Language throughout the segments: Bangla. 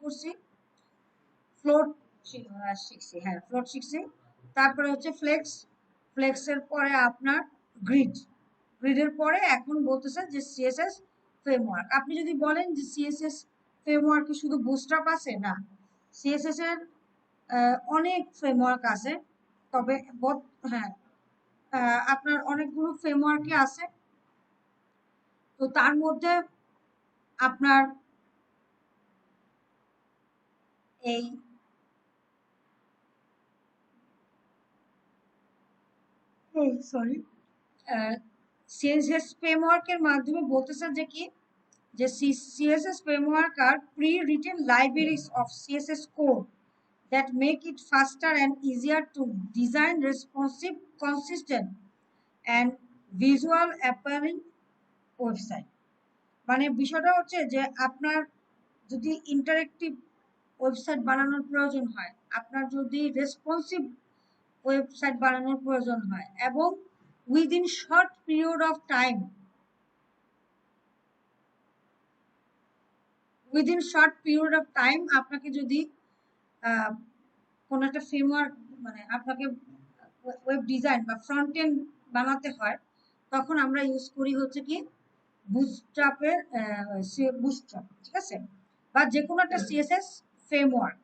করছি? ফ্লোট শিখছি, হ্যাঁ ফ্লোট শিখছি। তারপরে হচ্ছে ফ্লেক্স, ফ্লেক্সের পরে আপনার গ্রিড, গ্রিডের পরে এখন বলতেছে যে সিএসএস ফ্রেমওয়ার্ক। আপনি যদি বলেন যে সিএসএস ফ্রেমওয়ার্কে শুধু বুটস্ট্র্যাপ আছে, না, সিএসএস এর অনেক ফ্রেমওয়ার্ক আছে। তবে হ্যাঁ, আপনার অনেকগুলো ফ্রেমওয়ার্কই আছে। তো তার মধ্যে আপনার এই সরি সিএসএস ফ্রেমওয়ার্কের মাধ্যমে বলতেছে যে কি, যে CSS framework are pre-written libraries of CSS code that make it faster and easier to design responsive, consistent and visual appealing website। মানে বিষয়টা হচ্ছে যে আপনার যদি ইন্টারেক্টিভ ওয়েবসাইট বানানোর প্রয়োজন হয়, আপনার যদি রেসপন্সিভ ওয়েবসাইট বানানোর প্রয়োজন হয়, এবং within short period of time, within short period of time আপনাকে যদি কোন একটা ফ্রেমওয়ার্ক, মানে আপনাকে ওয়েব ডিজাইন বা ফ্রন্ট এন্ড বানাতে হয়, তখন আমরা ইউজ করি হচ্ছে কি বুটস্ট্র্যাপের, বুটস্ট্র্যাপ, ঠিক আছে, বা যে কোনো একটা সিএসএস ফ্রেমওয়ার্ক।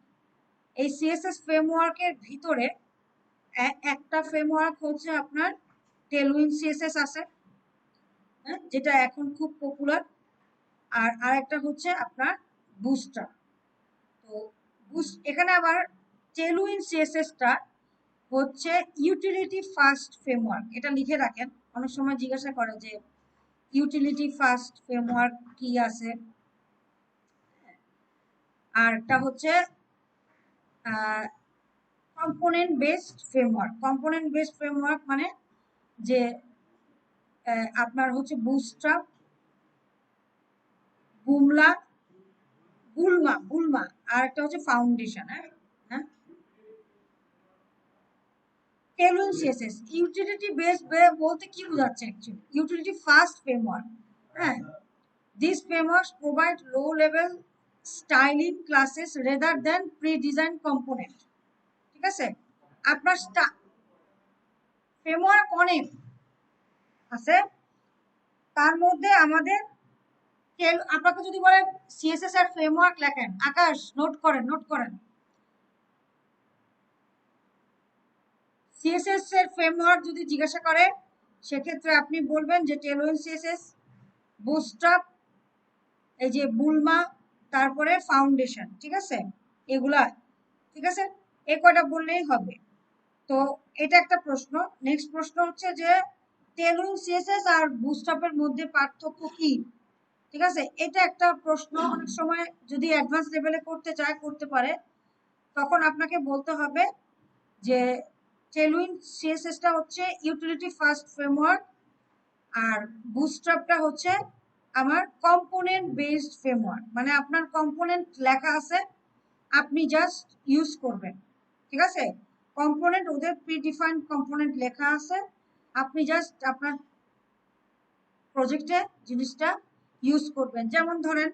এই সিএসএস ফ্রেমওয়ার্কের ভিতরে একটা ফ্রেমওয়ার্ক হচ্ছে আপনার টেলউইন সিএসএস আছে, যেটা এখন খুব পপুলার, আর আরেকটা হচ্ছে আপনার বুটস্ট্র্যাপ। তো এখানে আবার টেলউইন সিএসএসটা হচ্ছে ইউটিলিটি ফার্স্ট ফ্রেমওয়ার্ক। এটা লিখে রাখেন, অনেক সময় জিজ্ঞাসা করে যে ইউটিলিটি ফার্স্ট ফ্রেমওয়ার্ক কি আছে। আর একটা হচ্ছে component based framework. Component based framework মানে যে আপনার হচ্ছে বুটস্ট্র্যাপ, বুলমা আর একটা হচ্ছে ফাউন্ডেশন। হ্যাঁ, টেলউইন সিএসএস ইউটিলিটি বেসড বলতে কি বোঝাচ্ছে অ্যাকচুয়ালি? Utility first framework. হ্যাঁ, these frameworks provide low-level styling classes rather than pre-designed component। ঠিক আছে, আপনার ফ্রেমওয়ার্ক অনেক আছে, তার মধ্যে আমাদের আপনাকে যদি বলে সিএসএস এর ফ্রেমওয়ার্ক লেখেন, আকাশ নোট করেন, নোট করেন, সিএসএস এর ফ্রেমওয়ার্ক যদি জিজ্ঞাসা করে, সেক্ষেত্রে আপনি বলবেন যে টেলউইন সিএসএস, বুটস্ট্র্যাপ, এই যে বুলমা, তারপরে ফাউন্ডেশন, ঠিক আছে, এগুলা, ঠিক আছে, এই কয়টা বললেই হবে। তো এটা একটা প্রশ্ন। নেক্সট প্রশ্ন হচ্ছে যে টেলউইন সিএসএস আর বুটস্ট্র্যাপের মধ্যে পার্থক্য কি? ঠিক আছে, এটা একটা প্রশ্ন। অনেক সময় যদি অ্যাডভান্স লেভেলে করতে চায়, করতে পারে, তখন আপনাকে বলতে হবে যে টেলউইন সিএসএসটা হচ্ছে ইউটিলিটি ফার্স্ট ফ্রেমওয়ার্ক, আর বুটস্ট্র্যাপটা হচ্ছে আমার কম্পোনেন্ট বেসড ফ্রেমওয়ার্ক। মানে আপনার কম্পোনেন্ট লেখা আছে, আপনি জাস্ট ইউজ করবেন, ঠিক আছে, কম্পোনেন্ট, ওদের প্রিডিফাইন্ড কম্পোনেন্ট লেখা আছে, আপনি জাস্ট আপনার প্রজেক্টে জিনিসটা ইউজ করবেন। যেমন ধরেন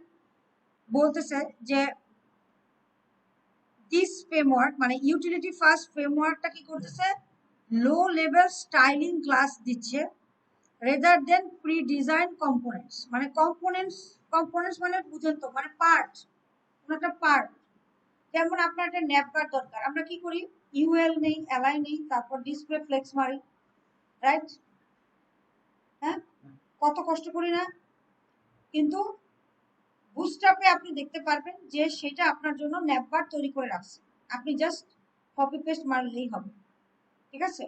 বলতেছে যে দিস ফ্রেমওয়ার্ক, মানে ইউটিলিটি ফার্স্ট ফ্রেমওয়ার্কটা কি করতেছে, লো লেভেল স্টাইলিং ক্লাস দিচ্ছে rather than pre design components. মানে কম্পোনেন্টস মানে বুঝেন তো, মানে পার্ট, একটা পার্ট। যেমন আপনার একটা ন্যাপবার দরকার, আমরা কি করি, ইউএল নেই, এলআই নেই, তারপর ডিসপ্লে ফ্লেক্স মারি, রাইট? হ্যাঁ, কত কষ্ট করি না? কিন্তু বুটস্ট্র্যাপে আপনি দেখতে পারবেন যে সেটা আপনার জন্য ন্যাপবার তৈরি করে রাখছে, আপনি জাস্ট কপি পেস্ট মারলেই হবে, ঠিক আছে।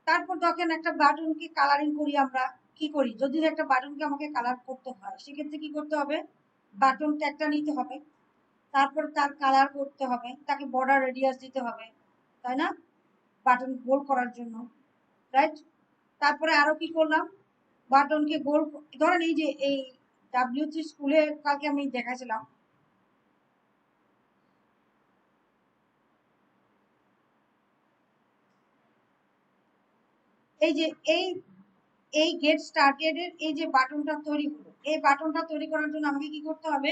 তারপর দেখেন একটা বাটনকে কালারিং করি, আমরা কি করি, যদি একটা বাটনকে আমাকে কালার করতে হয়, সেক্ষেত্রে কি করতে হবে, বাটন ট্যাগটা নিতে হবে, তারপর তার কালার করতে হবে, তাকে বর্ডার রেডিয়াস দিতে হবে, তাই না, বাটন গোল করার জন্য, রাইট? তারপরে আরো কি করলাম, বাটনকে গোল, ধরেন এই যে এই ডাব্লিউ3 স্কুলে কালকে আমি দেখাছিলাম, এই যে এই গেট স্টার্টেড এর এই যে বাটনটা তৈরি হলো, এই বাটনটা তৈরি করার জন্য আমাকে কি করতে হবে,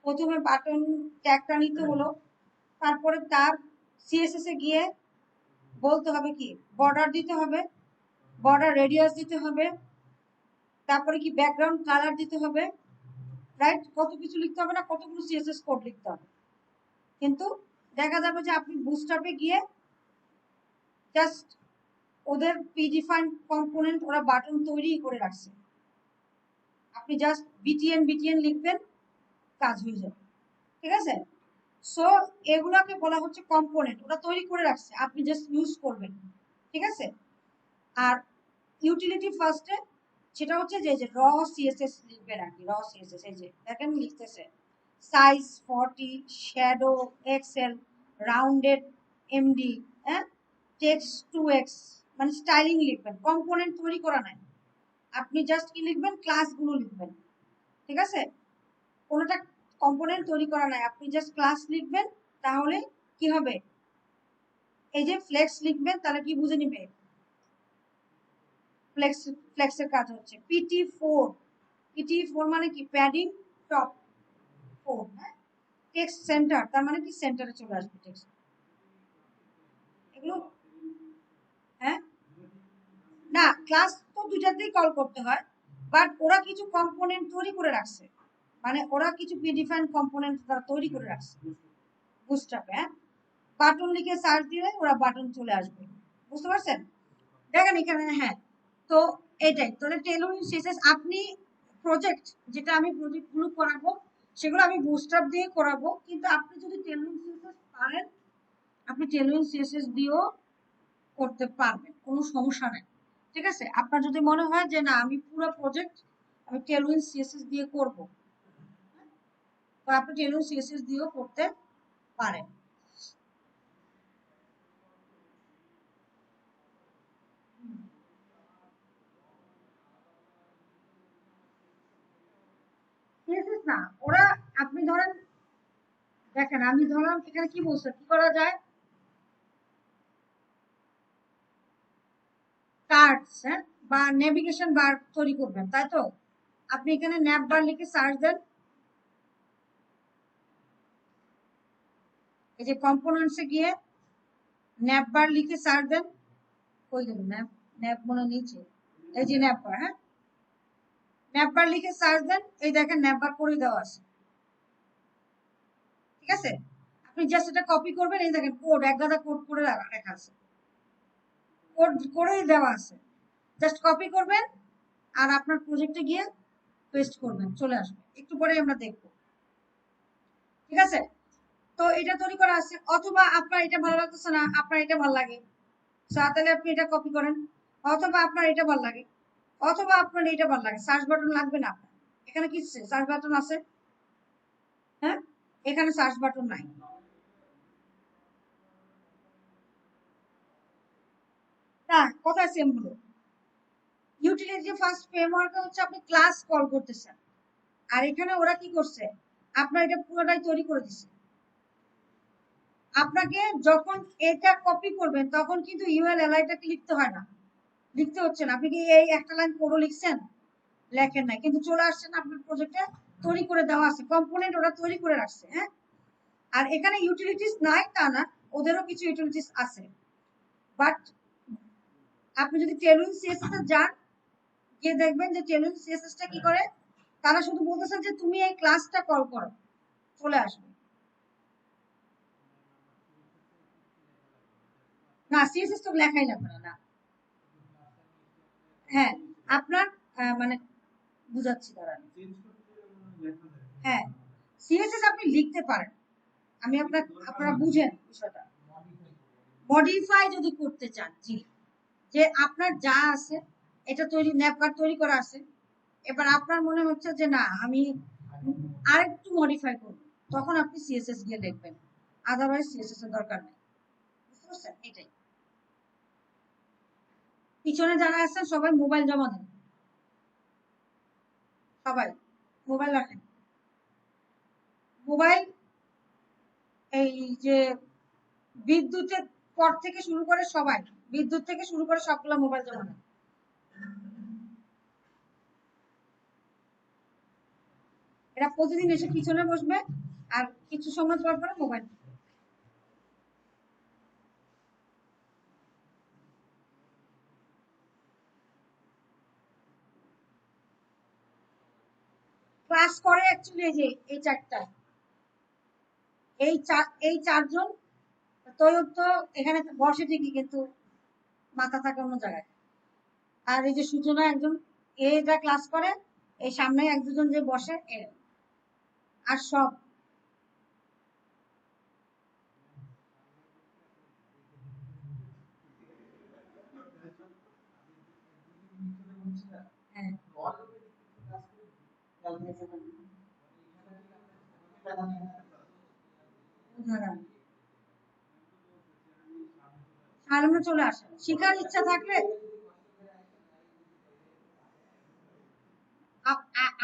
প্রথমে বাটন ট্যাগটা নিতে হলো, তারপরে তার সিএসএস এ গিয়ে বলতে হবে কি বর্ডার দিতে হবে, বর্ডার রেডিয়াস দিতে হবে, তারপরে কি ব্যাকগ্রাউন্ড কালার দিতে হবে, রাইট? কত কিছু লিখতে হবে না, কতগুলো সিএসএস কোড লিখতে হবে। কিন্তু দেখা যাবে যে আপনি বুটস্ট্র্যাপে গিয়ে জাস্ট ওদের প্রিডিফাইন্ড কম্পোনেন্ট ওরা বাটন তৈরি করে রাখছে, আপনি জাস্ট বিটিএন লিখবেন, কাজ হয়ে যাবে। ঠিক আছে? সো এগুলাকে বলা হচ্ছে কম্পোনেন্ট, ওরা তৈরি করে রাখছে, আপনি জাস্ট ইউজ করবেন। ঠিক আছে? আর ইউটিলিটি ফার্স্টে সেটা হচ্ছে যে র সিএসএস লিখবেন আর কি, র সিএসএস। এই যে দেখেন লিখতেছে size 40, shadow excel, rounded MD, হ্যাঁ, টেক্সট 2x, মানে স্টাইলিং লিখবেন, কম্পোনেন্ট তৈরি করা নাই, আপনি জাস্ট কি লিখবেন, ক্লাসগুলো লিখবেন। ঠিক আছে? কোনোটা কম্পোনেন্ট তৈরি করা নাই, আপনি জাস্ট ক্লাস লিখবেন। তাহলে কি হবে, এই যে ফ্লেক্স লিখবেন, তাহলে কি বুঝে নিবে, ফ্লেক্সের কাজ হচ্ছে পিটি4 মানে কি প্যাডিং টপ 4, হ্যাঁ। টেক্সট সেন্টার তার মানে কি সেন্টারে চলে আসবে টেক্সট, এগুলো, হ্যাঁ। না, ক্লাস তো দুটাতেই কল করতে হয়, বাট ওরা কিছু কম্পোনেন্ট তৈরি করে রাখছে, মানে ওরা কিছু প্রিডিফাইন্ড কম্পোনেন্ট তারা তৈরি করে রাখছে বুটস্ট্র্যাপে, হ্যাঁ। বাটন লিখে সার্চ দিলে ওরা বাটন চলে আসবে, বুঝতে পারছেন? দেখেন এখানে, হ্যাঁ। তো এটাই তাহলে টেলরিং সিএসএস আপনি প্রজেক্ট, যেটা আমি প্রজেক্টগুলো করাবো সেগুলো আমি বুটস্ট্র্যাপ দিয়ে করাবো, কিন্তু আপনি যদি টেলরিং সিএসএস পারেন, আপনি টেলরিং সিএসএস দিয়েও করতে পারবেন, কোনো সমস্যা নেই। ঠিক আছে? আপনার যদি মনে হয় যে না আমি পুরো প্রজেক্ট আমি টেলরিং সিএসএস দিয়ে করব, তো আপনি টেলরিং সিএসএস দিয়েও করতে পারেন। সিএসএস না, ওরা, আপনি ধরেন, দেখেন আমি ধরলাম এখানে কি বলছে, কি করা যায়, কার্ডস, হ্যাঁ, বা নেভিগেশন বার তৈরি করবেন, তাই তো? আপনি এখানে ন্যাপ বার লিখে সার্চ দেন, এই যে কম্পোনেন্টসে গিয়ে ন্যাপ বার লিখে সার্চ দেন, কই গেল ন্যাপ, ন্যাপ মনে নিচে, এই যে ন্যাপ বার, হ্যাঁ, ন্যাপ বার লিখে সার্চ দেন, এই দেখেন ন্যাপ বার করে দেওয়া আছে। ঠিক আছে? আপনি জাস্ট এটা কপি করবেন, এই দেখেন কোড, এক গাদা কোড করে রাখা আছে, কোড করেই দেওয়া আছে, জাস্ট কপি করবেন আর আপনার প্রজেক্টে গিয়ে পেস্ট করবেন, চলে আসবে, একটু পরে আমরা দেখব। ঠিক আছে? তো এটা তৈরি করা আছে, অথবা আপনার এটা ভালো লাগতেছে না, আপনার এটা ভালো লাগে, তাহলে আপনি এটা কপি করেন, অথবা আপনার এটা ভালো লাগে, অথবা আপনার এটা ভালো লাগে, সার্চ বাটন লাগবে না আপনার, এখানে কি সার্চ বাটন আছে, হ্যাঁ, এখানে সার্চ বাটন নাই। না, কোথায় সেম হলো, ইউটিলিটি ফার্স্ট ফ্রেমওয়ার্কে হচ্ছে আপনি ক্লাস কল করতেছেন, আর এখানে ওরা কি করছে, আপনার এটা পুরোটাই তৈরি করে দিচ্ছে। আপনাকে যখন এটা কপি করবেন তখন কিন্তু ইউএল এলআইটাকে লিখতে হয় না, লিখতে হচ্ছে না, আপনি কি এই একটা লাইন কোডও লিখছেন, লেখেন নাই, কিন্তু চলে আসছেন আপনার প্রজেক্টে, তৈরি করে দেওয়া আছে, কম্পোনেন্ট ওরা তৈরি করে রাখছে, হ্যাঁ। আর এখানে ইউটিলিটিস নাই তা না, ওদেরও কিছু ইউটিলিটিস আছে, বাট আপনি যদি টেলুইন সিএসএস এ যান, গিয়ে দেখবেন যে টেলুইন সিএসএস টা কি করে, তারা শুধু বলতেছে যে তুমি এই ক্লাসটা কল করো, চলে আসবে। না, সিএসএস তো লেখাই লাগবে না, না। হ্যাঁ, আপনার মানে বুঝাচ্ছি দাঁড়ান, হ্যাঁ, সিএসএস আপনি লিখতে পারেন, আমি আপনারা বুঝেন বিষয়টা, মডিফাই যদি করতে চান, জি, যে আপনার যা আছে এটা তৈরি, ন্যাপকার্ড তৈরি করা আছে, এবার আপনার মনে হচ্ছে যে না আমি আরেকটু মডিফাই করব, তখন আপনি সিএসএস গিয়ে লিখবেন, আদারওয়াইজ সিএসএস এর দরকার নেই, বুঝতে পারছেন? এটাই। পিছনে যারা আছেন সবাই মোবাইল জমা দেন, সবাই মোবাইল রাখেন, মোবাইল, এই যে বিদ্যুতের পর থেকে শুরু করে সবাই, বিদ্যুৎ থেকে শুরু করে সবগুলো মোবাইল জমা দেন। এরা প্রতিদিন এসে পিছনে বসবে আর কিছু সময় পর পর মোবাইল। ক্লাস করে অ্যাকচুয়ালি এই যে এই চারটা, এই চারজন। তৈয়ব তো এখানে বসে ঠিকই, কিন্তু মাথা থাকে অন্য জায়গায়। আর এই যে সূচনা একজন, এটা ক্লাস করে, এই সামনে এক দুজন যে বসে আর সব হ্যাঁ উদাহরণ সামনে চলে আসে শিখার ইচ্ছা থাকলে।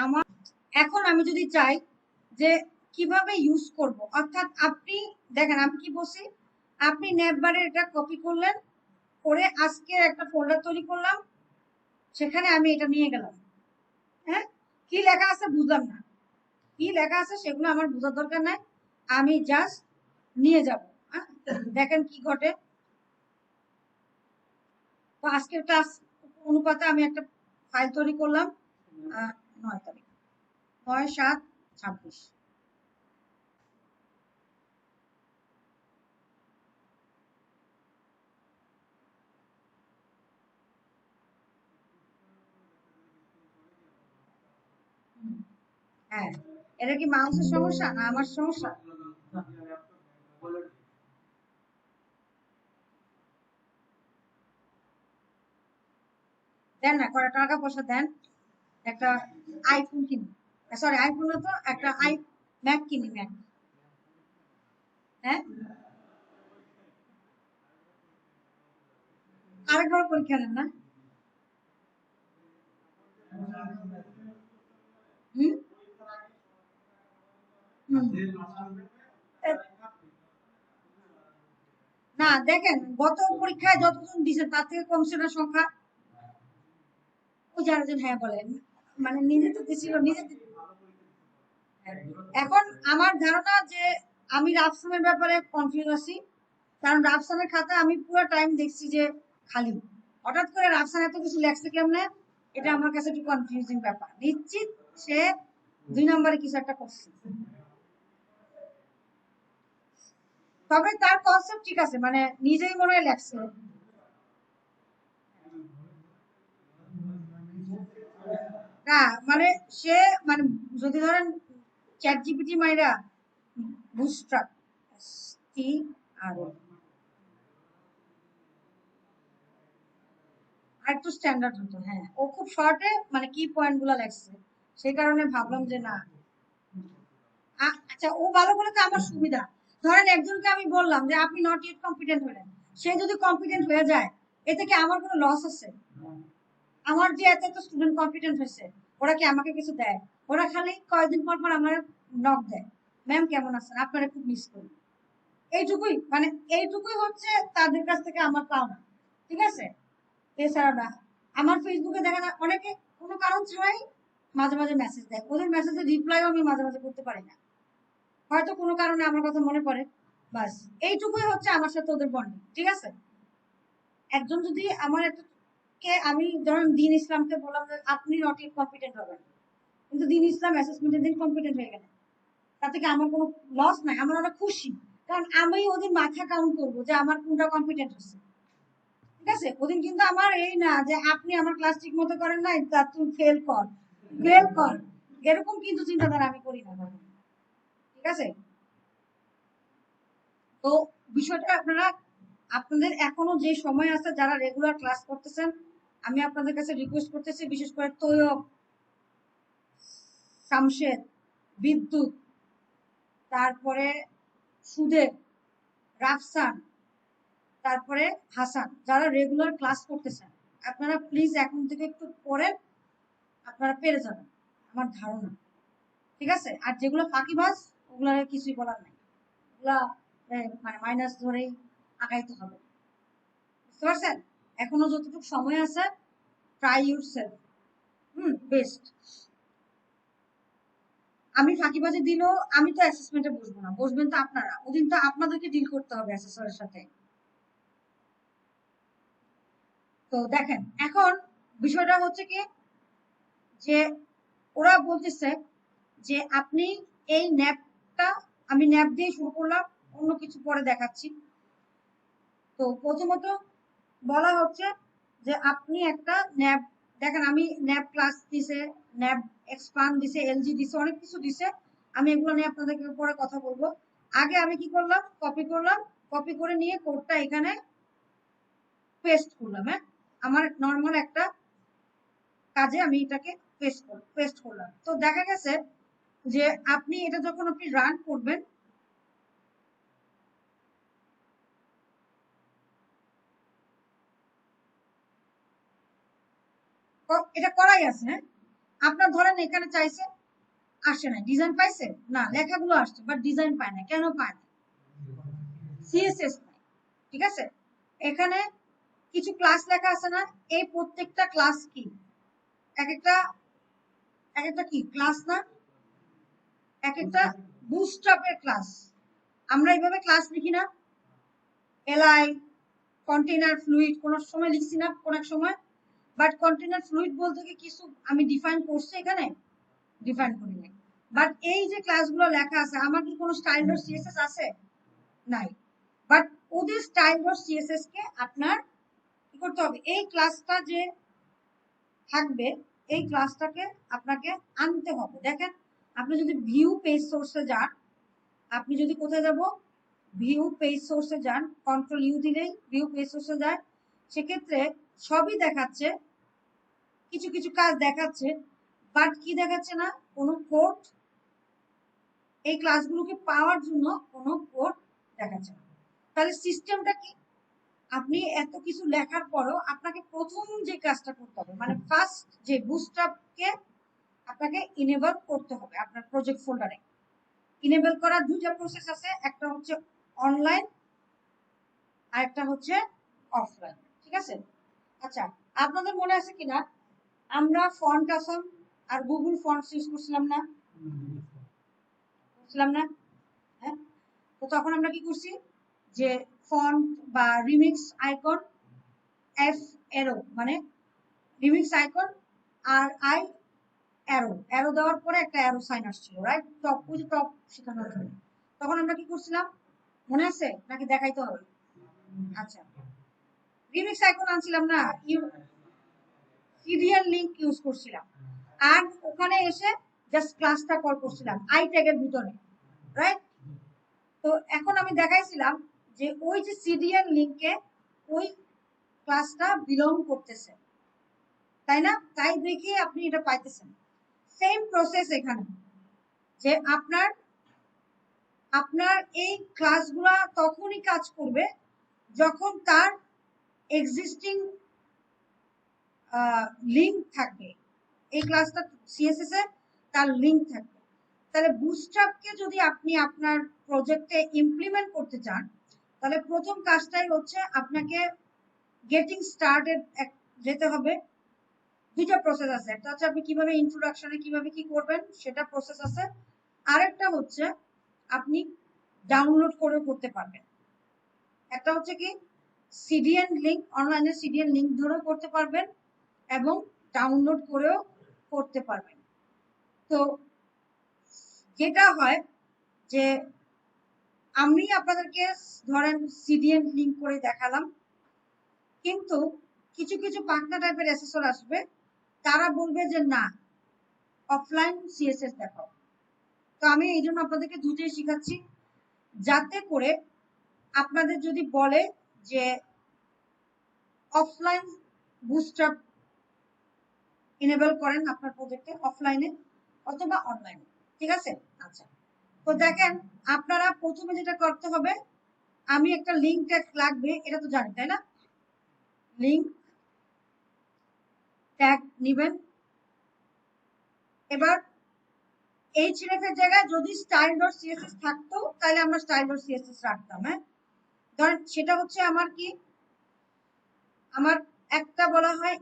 আমার এখন আমি যদি চাই যে কিভাবে ইউজ করব, অর্থাৎ আপনি দেখেন আমি কি বলছি, আপনি নেটবারে এটা কপি করলেন, করে আজকে একটা ফোল্ডার তৈরি করলাম, সেখানে আমি এটা নিয়ে গেলাম। হ্যাঁ, কি লেখা আছে বুঝলাম না, কি লেখা আছে সেগুলো আমার বোঝার দরকার নাই, আমি জাস্ট নিয়ে যাব। হ্যাঁ, দেখেন কি ঘটে। তো আজকের ক্লাস অনুপাতে আমি একটা ফাইল তৈরি করলাম, 9 তারিখ, 9/7/26। হ্যাঁ, এটা কি মাউসের সমস্যা না আমার সমস্যা? দেন না, কয়টা টাকা পয়সা দেন, একটা আইফোন কিনি, সরি আইফোন না তো, একটা ম্যাক কিনি, ম্যাক। হ্যাঁ, আরেকবার পরীক্ষা নেন না। হুম হুম। না দেখেন, গত পরীক্ষায় যতজন দিয়েছে তার থেকে কমছে না সংখ্যা। ওই যারা জন হ্যাঁ বলেন, মানে নিজে তো দিছিল নিজে হ্যাঁ। এখন আমার ধারণা যে আমি রাফসানের ব্যাপারে কনফিউজ আছি, কারণ রাফসানের খাতা আমি পুরো টাইম দেখছি যে খালি, হঠাৎ করে রাফসান এত কিছু লেখছে কেমনে, এটা আমার কাছে একটু কনফিউজিং ব্যাপার। নিশ্চিত সে 2 নম্বরে কিছু একটা করছে, তবে তার কনসেপ্ট ঠিক আছে, মানে নিজেই মনে হয় লেখছে। না মানে সে, মানে যদি ধরেন চ্যাট জিপিটি মাইরা বুস্ট্রাপ কি আর আরেকটু স্ট্যান্ডার্ড হতো। হ্যাঁ, ও খুব শর্টে মানে কি পয়েন্ট গুলা লেখছে, সেই কারণে ভাবলাম যে না। আচ্ছা, ও ভালো বলে তো আমার সুবিধা। ধরেন একজনকে আমি বললাম যে আপনি নট ইয়েট কম্পিটেন্ট হলেন, সে যদি কম্পিটেন্ট হয়ে যায়, এতে কি আমার কোনো লস আছে? আমার যে এত এত স্টুডেন্ট কম্পিটেন্ট হয়েছে, ওরা কি আমাকে কিছু দেয়? ওরা খালি কয়েকদিন পর পর আমার নক দেয়, ম্যাম কেমন আছেন, আপনারা খুব মিস করি। এইটুকুই, মানে এইটুকুই হচ্ছে তাদের কাছ থেকে আমার পাওনা। ঠিক আছে, এছাড়া না। আমার ফেসবুকে দেখা যায় অনেকে কোনো কারণ ছাড়াই মাঝে মাঝে মেসেজ দেয়, ওদের মেসেজের রিপ্লাইও আমি মাঝে মাঝে করতে পারি না, হয়তো কোনো কারণে আমার কথা মনে পড়ে। বাস, এইটুকুই হচ্ছে আমার সাথে ওদের বন্ডিং। ঠিক আছে, একজন যদি আমার একটা, কে আমি ধরেন দিন ইসলামকে বললাম যে আপনি নট ইট কম্পিটেন্ট হবেন, কিন্তু দিন ইসলাম অ্যাসেসমেন্টের দিন কম্পিটেন্ট হয়ে গেলেন, তাতে কি আমার কোনো লস নাই? আমার অনেক খুশি, কারণ আমি ওদের মাথা কাউন্ট করবো যে আমার কোনটা কম্পিটেন্ট হচ্ছে। ঠিক আছে, ওদিন কিন্তু আমার এই না যে আপনি আমার ক্লাস ঠিক মতো করেন নাই, তা তুই ফেল কর, ফেল কর, এরকম কিন্তু চিন্তাধারা আমি করি না কখনো। ঠিক আছে, তো বিষয়টা আপনারা, আপনাদের এখনো যে সময় আছে যারা রেগুলার ক্লাস করতেছেন, আমি আপনাদের কাছে রিকোয়েস্ট করতেছি, বিশেষ করে তৈয়ব, শামশেদ, বিদ্যুৎ, তারপরে সুদেব, রাফসান, তারপরে হাসান, যারা রেগুলার ক্লাস করতেছেন, আপনারা প্লিজ এখন থেকে একটু পড়েন, আপনারা পেরে যাবেন আমার ধারণা। ঠিক আছে, আর যেগুলো ফাঁকিবাজ, ওগুলো কিছুই বলার নাই, ওগুলা মানে মাইনাস ধরেই আগাইতে হবে। বুঝতে পারছেন? এখনো যতটুকু সময় আছে, ট্রাই ইউর সেলফ, বেস্ট। আমি ফাঁকিবাজি দিলেও আমি তো অ্যাসেসমেন্টে বসবো না, বসবেন তো আপনারা, ওদিন তো আপনাদেরকে ডিল করতে হবে অ্যাসেসরের সাথে। তো দেখেন এখন বিষয়টা হচ্ছে কি যে ওরা বলতেছে যে আপনি এই ন্যাপটা, আমি ন্যাপ দিয়ে শুরু করলাম, অন্য কিছু পরে দেখাচ্ছি। তো প্রথমত বলা হচ্ছে যে আপনি একটা ন্যাপ দেখেন, আমি ন্যাপ ক্লাস দিছে, ন্যাপ এক্সপান্ড দিছে, এলজি দিছে, অনেক কিছু দিছে। আমি এগুলো নিয়ে আপনাদেরকে পরে কথা বলবো। আগে আমি কি করলাম, কপি করলাম, কপি করে নিয়ে কোডটা এখানে পেস্ট করলাম। হ্যাঁ, আমার নর্মাল একটা কাজে আমি এটাকে পেস্ট করলাম। তো দেখা গেছে যে আপনি এটা যখন আপনি রান করবেন, এটা করাই আছে। হ্যাঁ, আপনার ধরেন এখানে চাইছে, আসে না, ডিজাইন পাইছে না, লেখাগুলো আসছে বাট ডিজাইন পায় না, কেন পায় না? সিএসএস নাই। ঠিক আছে, এখানে কিছু ক্লাস লেখা আছে না, এই প্রত্যেকটা ক্লাস কি এক একটা কি ক্লাস না, এক একটা বুটস্ট্র্যাপের ক্লাস। আমরা এইভাবে ক্লাস লিখি না, এলআই কন্টেইনার ফ্লুইড কোন সময় লিখছি না, কোন এক সময়। বাট কন্টেইনার ফ্লুইড বলতে কি কিছু আমি ডিফাইন করছি এখানে? ডিফাইন করি নাই। বাট এই যে ক্লাসগুলো লেখা আছে, আমার কি কোনো স্টাইল ডট সিএসএস আছে? নাই। বাট ওদের স্টাইল ডট সিএসএস কে আপনার কি করতে হবে, এই ক্লাসটা যে থাকবে এই ক্লাসটাকে আপনাকে আনতে হবে। দেখেন, আপনি যদি ভিউ পেজ সোর্সে যান, আপনি যদি কোথায় যাব, ভিউ পেজ সোর্সে যান, কন্ট্রোল ইউ দিলেই ভিউ পেজ সোর্সে যায়, সেক্ষেত্রে সবই দেখাচ্ছে, কিছু কিছু কাজ দেখাচ্ছে, বাট কি দেখাচ্ছে না, কোনো কোড, এই ক্লাসগুলোকে পাওয়ার জন্য কোনো কোড দেখাচ্ছে না। তাহলে সিস্টেমটা কি, আপনি এত কিছু লেখার পরও আপনাকে প্রথম যে কাজটা করতে হবে, মানে ফার্স্ট যে বুটস্ট্র্যাপকে আপনাকে ইনেবল করতে হবে আপনার প্রজেক্ট ফোল্ডারে। ইনেবল করার দুইটা প্রসেস আছে, একটা হচ্ছে অনলাইন আর একটা হচ্ছে অফলাইন। ঠিক আছে, আচ্ছা আপনাদের মনে আছে কিনা আমরা ফন্ট আসাম আর গুগল ফন্টস ইউজ করছিলাম না? করছিলাম না? হ্যাঁ, তো তখন আমরা কি করছি যে ফন্ট বা রিমিক্স আইকন, এফ এরো মানে রিমিক্স আইকন, আর আই অ্যারো, অ্যারো দেওয়ার পরে একটা অ্যারো সাইন আসছিল, রাইট? টপ, ওই যে টপ শেখানোর জন্য তখন আমরা কি করছিলাম, মনে আছে নাকি দেখাইতে হবে? আচ্ছা, রিমিক্স আইকন আনছিলাম না, সিরিয়াল লিংক ইউজ করছিলাম, আর ওখানে এসে জাস্ট ক্লাসটা কল করছিলাম আই ট্যাগের ভিতরে, রাইট? তো এখন আমি দেখাইছিলাম যে ওই যে সিরিয়াল লিংকে ওই ক্লাসটা বিলং করতেছে, তাই না? তাই দেখে আপনি এটা পাইতেছেন। সেম প্রসেস এখানে, যে আপনার আপনার এই ক্লাসগুলা তখনই কাজ করবে যখন তার এক্সিস্টিং লিংক থাকবে, এই ক্লাসটা সিএসএস এর তার লিংক থাকবে। তাহলে বুটস্ট্র্যাপকে যদি আপনি আপনার প্রজেক্টে ইমপ্লিমেন্ট করতে চান, তাহলে প্রথম কাজটাই হচ্ছে আপনাকে গেটিং স্টার্টেড যেতে হবে। দুইটা প্রসেস আছে, একটা হচ্ছে আপনি কিভাবে ইন্ট্রোডাকশনে কিভাবে কি করবেন সেটা প্রসেস আছে, আরেকটা হচ্ছে আপনি ডাউনলোড করে করতে পারবেন। একটা হচ্ছে কি সিডিএন লিংক, অনলাইনে সিডিএন লিংক ধরেও করতে পারবেন এবং ডাউনলোড করেও করতে পারবেন। তো যেটা হয় যে আমি আপনাদেরকে ধরেন সিডিএন লিংক করে দেখালাম, কিন্তু কিছু কিছু পাকনা টাইপের অ্যাসেসর আসবে, তারা বলবে যে না, অফলাইন সিএসএস দেখাও। তো আমি এই জন্য আপনাদেরকে দুটোই শিখাচ্ছি, যাতে করে আপনাদের যদি বলে যে অফলাইন বুটস্ট্র্যাপ ইনেবল করেন আপনার প্রজেক্টে, অফলাইনে অথবা অনলাইনে, ঠিক আছে? আচ্ছা, তো দেখেন আপনারা প্রথমে যেটা করতে হবে, আমি একটা লিংক ট্যাগ লাগবে, এটা তো জানি তাই না? লিংক ট্যাগ নিবেন। এবার href এর জায়গায় যদি স্টাইল ডট সিএসএস থাকতো তাহলে আমরা স্টাইল ডট সিএসএস রাখতাম। হ্যাঁ, ধরেন সেটা হচ্ছে আমার কি, আমার একটা বলা হয়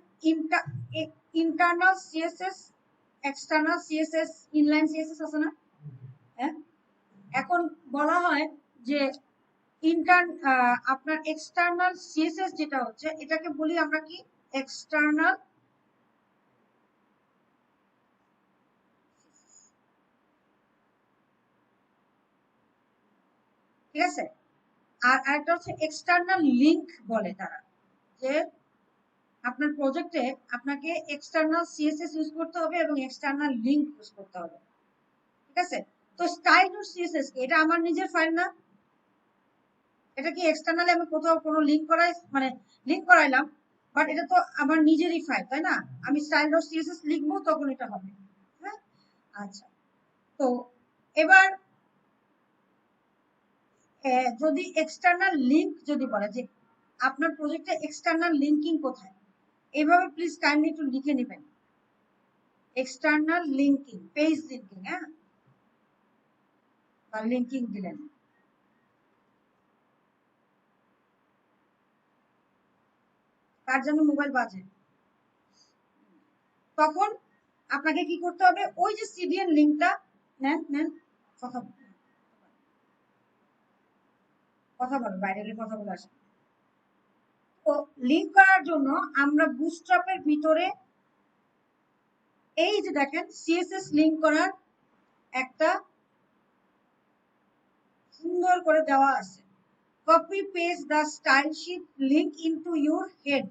internal CSS, external CSS, inline CSS আছে না? হ্যাঁ, এখন বলা হয় যে আপনার এক্সটার্নাল সিএসএস যেটা হচ্ছে এটাকে বলি আমরা কি এক্সটার্নাল, ঠিক আছে। আর আরেকটা হচ্ছে এক্সটার্নাল লিংক বলে তারা, যে আপনার প্রজেক্টে আপনাকে এক্সটার্নাল সিএসএস ইউজ করতে হবে এবং এক্সটার্নাল লিংক ইউজ করতে হবে, ঠিক আছে। তো স্টাইল ডট সিএসএস কি এটা আমার নিজের ফাইল না, এটা কি এক্সটার্নালি আমি কোথাও কোনো লিংক করাই মানে লিংক করাইলাম, বাট এটা তো আমার নিজেরই ফাইল, তাই না? আমি স্টাইল ডট সিএসএস লিখবো তখন এটা হবে। হ্যাঁ, আচ্ছা। তো এবার যদি এক্সটার্নাল লিংক যদি বলে যে আপনার প্রজেক্টে এক্সটার্নাল লিঙ্কিং কোথায়, এইভাবে প্লিজ কাইন্ডলি একটু লিখে নেবেন, এক্সটার্নাল লিঙ্কিং, পেজ লিঙ্কিং, হ্যাঁ, বা লিঙ্কিং দিলেন। কার জন্য মোবাইল বাজে, তখন আপনাকে কি করতে হবে, ওই যে সিডিএন লিঙ্কটা নেন নেন, কথা কথা বলো, বাইরে গিয়ে কথা বলে আসেন। তো লিঙ্ক করার জন্য আমরা বুটস্ট্র্যাপের ভিতরে এই যে দেখেন সিএসএস লিঙ্ক করার একটা সুন্দর করে দেওয়া আছে, copy paste the style sheet link into your head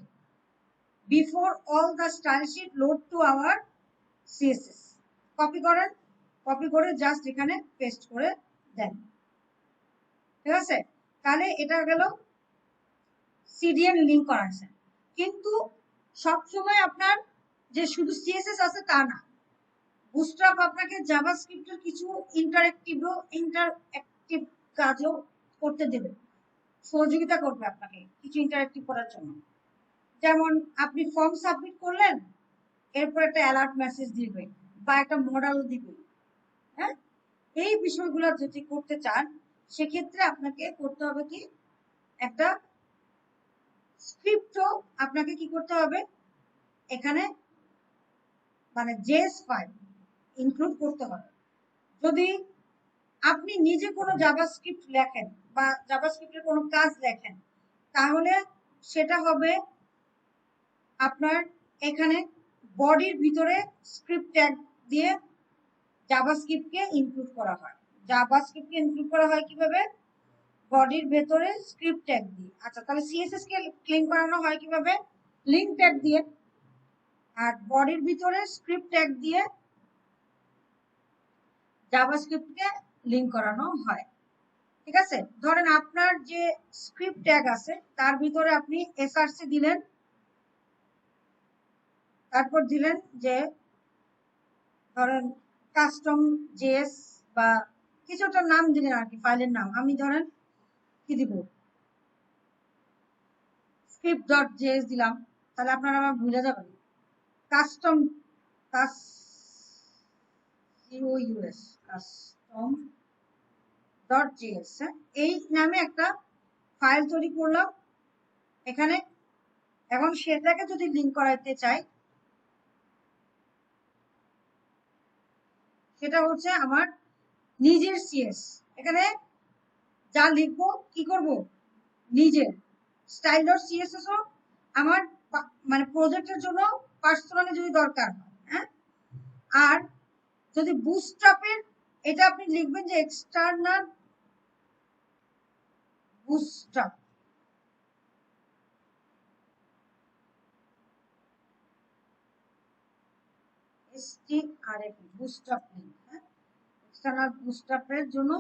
before all the style sheet load to our CSS. Copy করেন, কপি করে জাস্ট এখানে পেস্ট করে দেন, ঠিক আছে। তাহলে এটা গেল সিডিএন লিঙ্ক করা আছে। কিন্তু সবসময় আপনার যে শুধু সিএসএস আছে তা না, বুটস্ট্র্যাপ আপনাকে জাভাস্ক্রিপ্টের কিছু ইন্টারঅ্যাক্টিভ কাজও করতে দেবে, সহযোগিতা করবে আপনাকে কিছু ইন্টারঅ্যাক্টিভ করার জন্য। যেমন আপনি ফর্ম সাবমিট করলেন, এরপর একটা অ্যালার্ট মেসেজ দিবে বা একটা মডেল দিবে, হ্যাঁ। এই বিষয়গুলো যদি করতে চান সেক্ষেত্রে আপনাকে করতে হবে কি, একটা স্ক্রিপ্টও আপনাকে কি করতে হবে এখানে, মানে জেএস ফাইল ইনক্লুড করতে হবে। যদি আপনি নিজে কোনো জাভাস্ক্রিপ্ট লেখেন বা জাভাস্ক্রিপ্টের কোনো কাজ লেখেন, তাহলে সেটা হবে আপনার এখানে বডির ভিতরে স্ক্রিপ্ট ট্যাগ দিয়ে জাভাস্ক্রিপ্টকে ইনক্লুড করা হয়। জাভাস্ক্রিপ্টকে ইনক্লুড করা হয় কিভাবে, বডির ভেতরে স্ক্রিপ্ট ট্যাগ দিয়ে। আচ্ছা, তাহলে সিএসএস কে ক্লিন করানো হয় কিভাবে, লিঙ্ক ট্যাগ দিয়ে, আর বডির ভিতরে স্ক্রিপ্ট ট্যাগ দিয়ে জাভাস্ক্রিপ্টকে লিঙ্ক করানো হয়, ঠিক আছে। ধরেন আপনার যে স্ক্রিপ্ট ট্যাগ আছে তার ভিতরে আপনি এসআরসি দিলেন, তারপর দিলেন যে ধরেন কাস্টম জেএস বা কিছু একটা নাম দিলেন আর কি, ফাইলের নাম। আমি ধরেন কি দিব, স্ক্রিপ্ট ডট জেএস দিলাম, তাহলে আপনারা আমার ভুলে যাবেন। Custom US custom dot JS, এই নামে একটা ফাইল তৈরি করলাম এখানে। এখন সেটাকে যদি লিঙ্ক করাইতে চাই, সেটা হচ্ছে আমার নিজের সিএস, এখানে যা লিখবো কি করব, নিজের স্টাইল ডট সিএসএস ও আমার মানে প্রজেক্টের জন্য পার্সোনালি যদি দরকার হয়, হ্যাঁ। আর যদি বুটস্ট্র্যাপের, এটা আপনি লিখবেন যে এক্সটার্নাল বুটস্ট্র্যাপ, এসটিআরএফ বুটস্ট্র্যাপ লিংক, হ্যাঁ, এক্সটার্নাল বুটস্ট্র্যাপের জন্য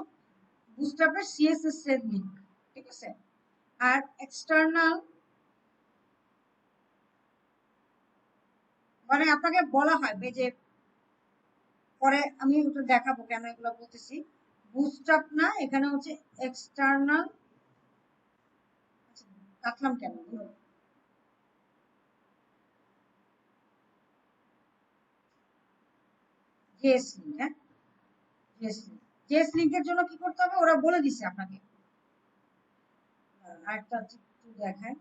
বুটস্ট্র্যাপের সিএসএস এর লিংক, ঠিক আছে। আর এক্সটার্নাল মানে আপনাকে বলা হয় যে পরে আমি ওটা দেখাবো কেন এগুলো বলতেছি, বুটস্ট্র্যাপ না, এখানে হচ্ছে এক্সটার্নাল, রাখলাম কেন, জেএস লিংক, হ্যাঁ, জেএস লিংক। জেএস লিংকের জন্য কি করতে হবে ওরা বলে দিছে আপনাকে, আরেকটা একটু দেখায়,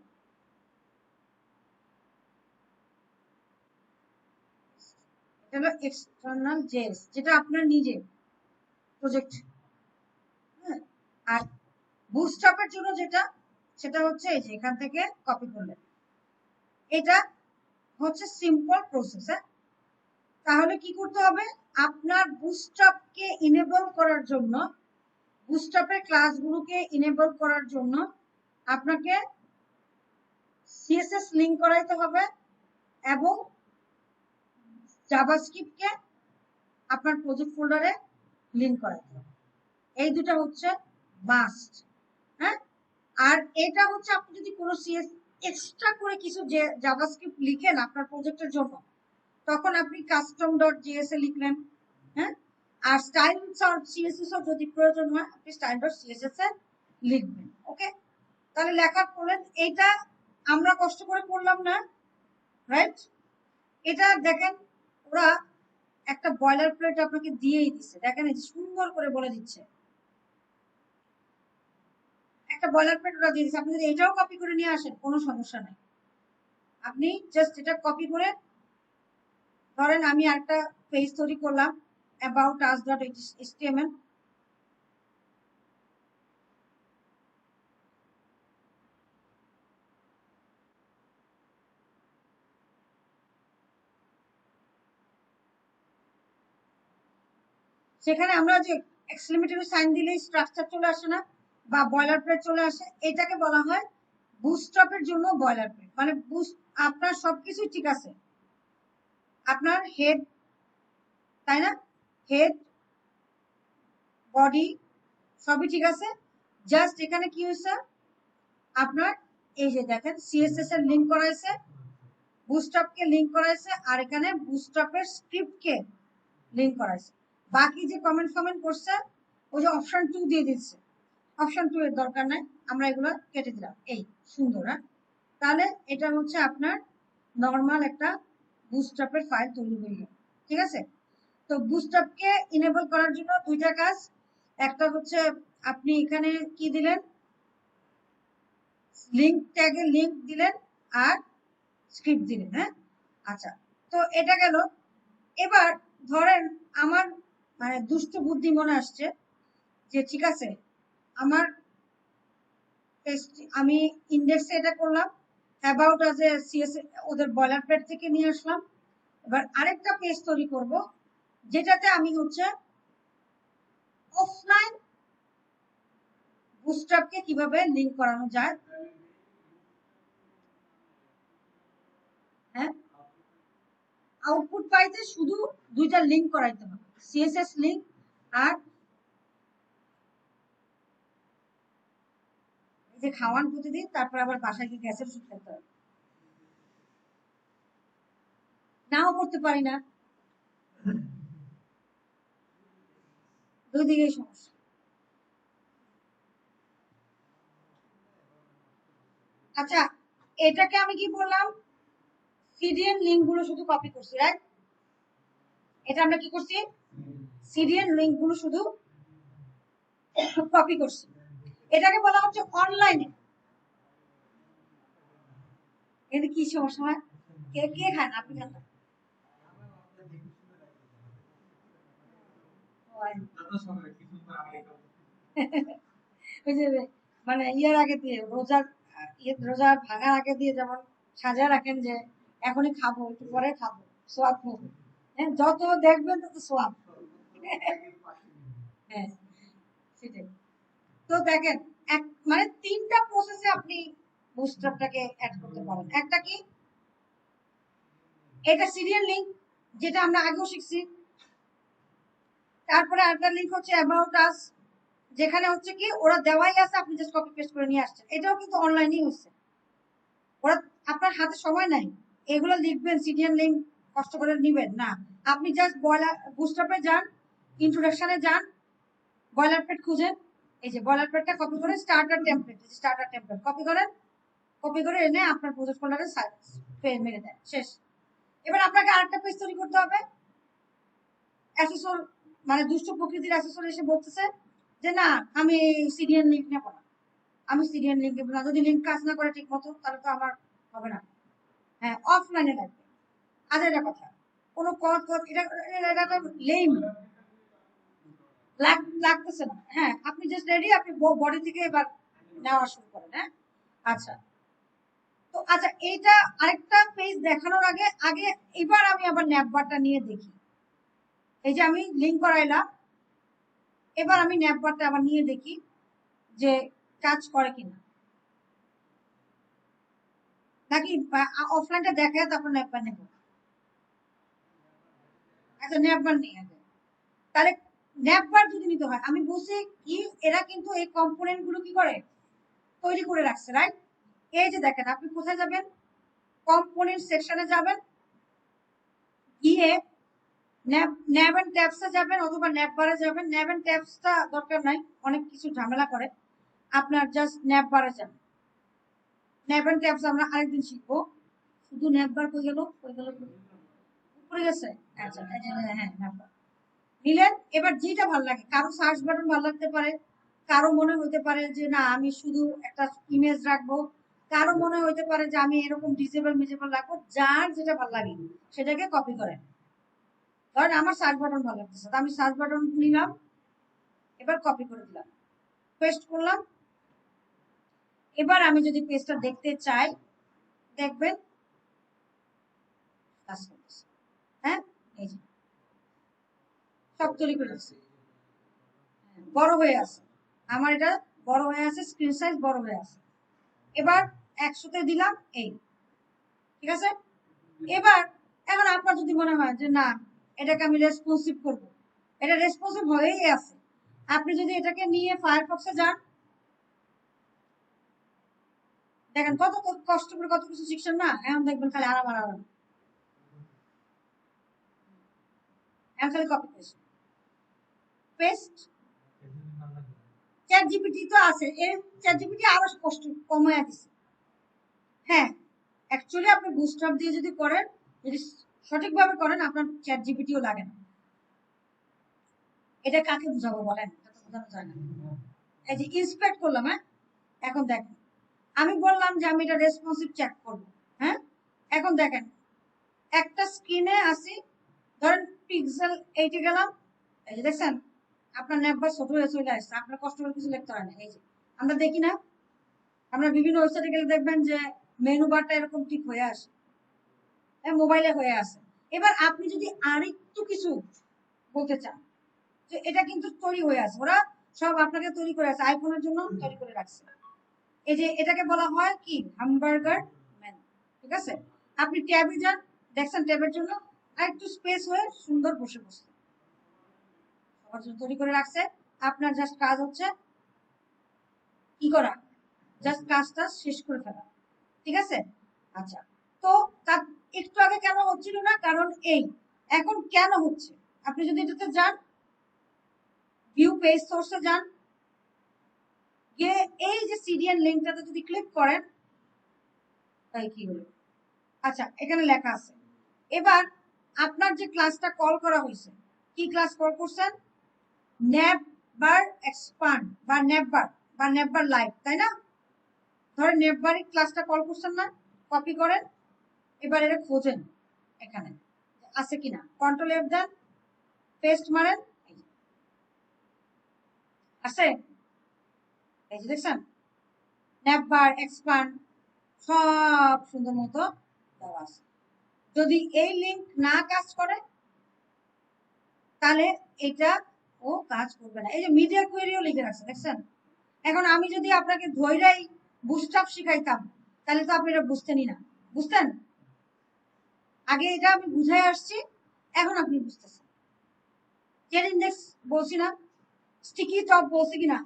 এটা হলো এক্সটার্নাল জেএস, যেটা আপনার নিজে, প্রজেক্ট। হ্যাঁ, আর বুটস্ট্র্যাপের জন্য যেটা, সেটা হচ্ছে এই যে এখান থেকে কপি করলেন, এটা হচ্ছে সিম্পল প্রসেস। তাহলে কি করতে হবে, আপনার বুটস্ট্র্যাপকে ইনেবল করার জন্য, বুটস্ট্র্যাপের ক্লাসগুলোকে ইনেবল করার জন্য আপনাকে সিএসএস লিংক করাইতে হবে এবং জাভাস্ক্রিপ্টকে আপনার প্রজেক্ট ফোল্ডারে লিংক করাইতে হবে। এই দুটো হচ্ছে মাস্ট। হ্যাঁ, আর এটা হচ্ছে আপনি যদি কোনো সিএস এক্সট্রা করে কিছু যে জাভাস্ক্রিপ্ট লিখেন আপনার প্রজেক্টের জন্য, তখন আপনি কাস্টম ডট জিএস এ লিখলেন। হ্যাঁ, আর স্টাইল সিএসএস যদি প্রয়োজন হয় আপনি স্টাইল ডট সিএসএস এ লিখবেন। ওকে, তাহলে লেখার করলেন, এটা আমরা কষ্ট করে করলাম না, রাইট? এটা দেখেন ওরা একটা বয়লার প্লেট আপনাকে দিয়েই দিচ্ছে, দেখেন এই যে সুন্দর করে বলে দিচ্ছে, একটা বয়লার প্লেট ওরা দিয়ে দিচ্ছে। আপনি যদি এটাও কপি করে নিয়ে আসেন কোনো সমস্যা নাই, আপনি জাস্ট এটা কপি করে, ধরেন আমি একটা পেজ তৈরি করলাম about us.html, সেখানে আমরা যে এক্সক্লেমেটরি সাইন দিলেই স্ট্রাকচার চলে আসে না, বা বয়লার প্লেট চলে আসে, এটাকে বলা হয় বুটস্ট্র্যাপের জন্য বয়লার প্লেট। মানে আপনার সবকিছু ঠিক আছে, আপনার হেড, তাই না, হেড বডি সবই ঠিক আছে, জাস্ট এখানে কি হয়েছে, আপনার এই যে দেখেন সিএসএস এর লিংক করাইছে, বুটস্ট্র্যাপকে লিংক করাইছে, আর এখানে বুটস্ট্র্যাপের স্ক্রিপ্টকে লিংক করাইছে। বাকি যে কমেন্ট করছে ওই যে অপশন 2 দিয়ে দিচ্ছে, অপশন 2 এর দরকার নাই, আমরা এগুলো কেটে দিলাম। এই সুন্দর। হ্যাঁ, তাহলে এটা হচ্ছে আপনার নরমাল একটা বুটস্ট্র্যাপের ফাইল তৈরি হয়ে গেল। ঠিক আছে, তো বুটস্ট্র্যাপকে ইনেবল করার জন্য দুইটা কাজ, একটা হচ্ছে আপনি এখানে কি দিলেন, লিংক ট্যাগে লিংক দিলেন আর স্ক্রিপ্ট দিলেন। হ্যাঁ, আচ্ছা, তো এটা গেল। এবার ধরেন আমার মানে দুষ্ট বুদ্ধি মনে আসছে যে ঠিক আছে, আমার আমি ইন্ডেক্সে এটা করলাম, অ্যাবাউট আজ এ সিএস ওদের বয়লার প্লেট থেকে নিয়ে আসলাম। এবার আরেকটা পেজ তৈরি করব যেটাতে আমি হচ্ছে অফলাইন বুটস্ট্র্যাপকে কিভাবে লিংক করানো যায়। হ্যাঁ, আউটপুট পাইতে শুধু দুইটা লিংক করাইতে হবে, সিএসএস লিংক আর যে খাওয়ান প্রতিদিন, তারপর আবার বাসায় গিয়ে গ্যাসের ওষুধ খেতে হবে। নাও করতে পারি না, দুই দিকেই সমস্যা। আচ্ছা, এটাকে আমি কি বললাম, সিডিএন লিংক গুলো শুধু কপি করছি, রাইট? এটা আমরা কি করছি, সিডিএন লিংক গুলো শুধু কপি করছি। এটাকে বলা হচ্ছে অনলাইনে। এতে কি সমস্যা হয়, কে কে খান, আপনি খান না? ওই যে মানে ইয়ার আগে দিয়ে রোজার, রোজার ভাঙার আগে দিয়ে যেমন সাজা রাখেন যে এখনই খাবো, একটু পরে খাবো, সোয়াব হবে। হ্যাঁ, যত দেখবেন তত সোয়াব। হ্যাঁ, সেটাই। তো দেখেন, এক মানে তিনটা প্রসেসে আপনি বুটস্ট্র্যাপটাকে অ্যাড করতে পারেন। একটা কি, এটা সিরিয়াল লিংক, যেটা আমরা আগেও শিখছি। তারপরে আরেকটা লিংক হচ্ছে অ্যাবাউট আস, যেখানে হচ্ছে কি ওরা দেওয়াই আছে, আপনি জাস্ট কপি পেস্ট করে নিয়ে আসছেন। এটাও কিন্তু অনলাইনেই হচ্ছে, ওরা আপনার হাতে সময় নাই এগুলো লিখবেন, সিরিয়াল লিংক কষ্ট করে নিবেন না। আপনি জাস্ট বয়লার বুটস্ট্র্যাপে যান, ইন্ট্রোডাকশনে যান, বয়লার প্লেট খুঁজেন, এই যে বয়লার প্লেটটা কপি করে স্টার্টার টেমপ্লেট কপি করেন, কপি করে এনে আপনার প্রজেক্ট ফোল্ডারে মেরে দেন, শেষ। এবার আপনাকে আরেকটা পেজ তৈরি করতে হবে। অ্যাসেসর মানে দুষ্ট প্রকৃতির অ্যাসেসর এসে বলতেছে যে না, আমি সিরিয়াল লিংক নেব না, আমি সিরিয়াল লিংক নেব না, যদি লিংক কাজ না করে ঠিক মতো তাহলে তো আমার হবে না। হ্যাঁ, অফলাইনে লাগবে। আজ এটা কথা, কোনো এটা এটা লেম, লাগতেছে না। হ্যাঁ, আপনি জাস্ট রেডি, আপনি বডি থেকে এবার নেওয়া শুরু করেন। হ্যাঁ, আচ্ছা। তো আচ্ছা, এইটা আরেকটা পেজ দেখানোর আগে আগে এবার আমি আবার ন্যাপবারটা নিয়ে দেখি। এই যে আমি লিংক করাইলাম, এবার আমি ন্যাপবারটা আবার নিয়ে দেখি যে কাজ করে কিনা, নাকি অফলাইনটা দেখে তারপর ন্যাপবার নেব। আচ্ছা, ন্যাপবার নিয়ে আগে, তাহলে ন্যাপবার যদি নিতে হয়, আমি বলছি কি এরা কিন্তু এই কম্পোনেন্ট গুলো কি করে তৈরি করে রাখছে, রাইট? এই যে দেখেন, আপনি কোথায় যাবেন, কম্পোনেন্ট সেকশনে যাবেন, গিয়ে ন্যাব এন্ড ট্যাবসে যাবেন অথবা ন্যাপবারে যাবেন। ন্যাব এন্ড ট্যাবসটা দরকার নাই, অনেক কিছু ঝামেলা করে, আপনার জাস্ট ন্যাপবারে যান। ন্যাব এন্ড ট্যাবস আমরা আরেকদিন শিখবো। শুধু ন্যাপবার কই গেল, উপরে গেছে। আচ্ছা, হ্যাঁ, ন্যাপবার নিলেন। এবার যেটা ভালো লাগে, কারো সার্চ বাটন ভালো লাগতে পারে, কারো মনে হতে পারে যে না আমি শুধু একটা ইমেজ রাখবো, কারো মনে হতে পারে যে আমি এরকম ডিসেবল মিজেবল রাখবো। যার যেটা ভালো লাগে সেটাকে কপি করেন। ধরেন আমার সার্চ বাটন ভালো লাগতেছে, তো আমি সার্চ বাটন নিলাম, এবার কপি করে দিলাম, পেস্ট করলাম। এবার আমি যদি পেজটা দেখতে চাই, দেখবেন হ্যাঁ, এই যে সব তৈরি করে দিচ্ছি, বড় হয়ে আছে আমার, এটা বড় হয়ে আছে, স্ক্রিন সাইজ বড় হয়ে আছে। এবার 100-তে দিলাম, এই ঠিক আছে। এবার এখন আপনার যদি মনে হয় যে না এটাকে আমি রেসপন্সিভ করব, এটা রেসপন্সিভ হয়েই আছে। আপনি যদি এটাকে নিয়ে ফায়ারফক্সে যান, দেখেন কত কষ্ট করে কত কিছু শিখছেন না, এখন দেখবেন খালি আরাম আরাম, এখন খালি copy paste paste. ChatGPT তো আছে, এর চ্যাট জিপিটি আরো কষ্ট কমায় দিছে। হ্যাঁ, অ্যাকচুয়ালি আপনি বুস্টআপ দিয়ে যদি করেন, যদি সঠিকভাবে করেন, আপনার চ্যাট জিপিটিও লাগে না। এটা কাকে বুঝাবো বলেন, এটা তো বোঝানো যায় না। এই যে ইন্সপেক্ট করলাম, হ্যাঁ, এখন দেখেন আমি বললাম যে আমি এটা রেসপন্সিভ চেক করব। হ্যাঁ, এখন দেখেন একটা স্ক্রিনে আসি, ধরেন পিক্সেল 8 এ গেলাম, এই যে দেখছেন আপনার ন্যাপবার ছোট হয়ে চলে আসছে, আপনার কষ্ট করে কিছু লিখতে হয় না। এই যে আমরা দেখি না, আমরা বিভিন্ন ওয়েবসাইটে গেলে দেখবেন যে মেনু বারটা এরকম ঠিক হয়ে আসে, মোবাইলে হয়ে আসে। এবার আপনি যদি আরেকটু কিছু বলতে চান, যে এটা কিন্তু তৈরি হয়ে আছে, ওরা সব আপনাকে তৈরি করে আছে, আইফোনের জন্য তৈরি করে রাখছে। এই যে এটাকে বলা হয় কি হ্যামবার্গার ম্যান, ঠিক আছে। আপনি ট্যাবে যান, দেখছেন ট্যাবের জন্য আর একটু স্পেস হয়ে সুন্দর বসে বসে সবার জন্য তৈরি করে রাখছে। আপনার জাস্ট কাজ হচ্ছে কি করা, জাস্ট কাজটা শেষ করে ফেলা, ঠিক আছে। আচ্ছা, তো তার একটু আগে কেন হচ্ছিল না, কারণ এই এখন কেন হচ্ছে, আপনি যদি এটাতে যান, ভিউ পেজ সোর্সে যান, গিয়ে এই যে সিডিএন লিঙ্কটাতে যদি ক্লিক করেন, তাই কি হলো, আচ্ছা এখানে লেখা আছে। এবার আপনার যে ক্লাসটা কল করা হয়েছে, কি ক্লাস কল করছেন, ন্যাপবার এক্সপান্ড বা ন্যাপবার লাইভ, তাই না? ধরেন ন্যাপবারের ক্লাসটা কল করছেন না, কপি করেন, এবার এটা খোঁজেন এখানে আছে কিনা, কন্ট্রোল এফ দেন, পেস্ট মারেন, আছে, এই যে দেখছেন ন্যাপবার এক্সপান্ড সব সুন্দর মতো দেওয়া আছে। যদি এই লিঙ্ক না কাজ করে তাহলে এটা ও কাজ করবে না। এই যে মিডিয়া কোয়েরিও লিখে রাখছে, দেখছেন। এখন আমি যদি আপনাকে ধৈর্যই বুস্টআপ শিখাইতাম, তাহলে তো আপনি এটা বুঝতেনই না, বুঝতেন। আগে এটা আমি বুঝাই আসছি, এখন আপনি বুঝতেছেন। চেন ইন্ডেক্স বলছি না, স্টিকি টপ বলছি কিনা,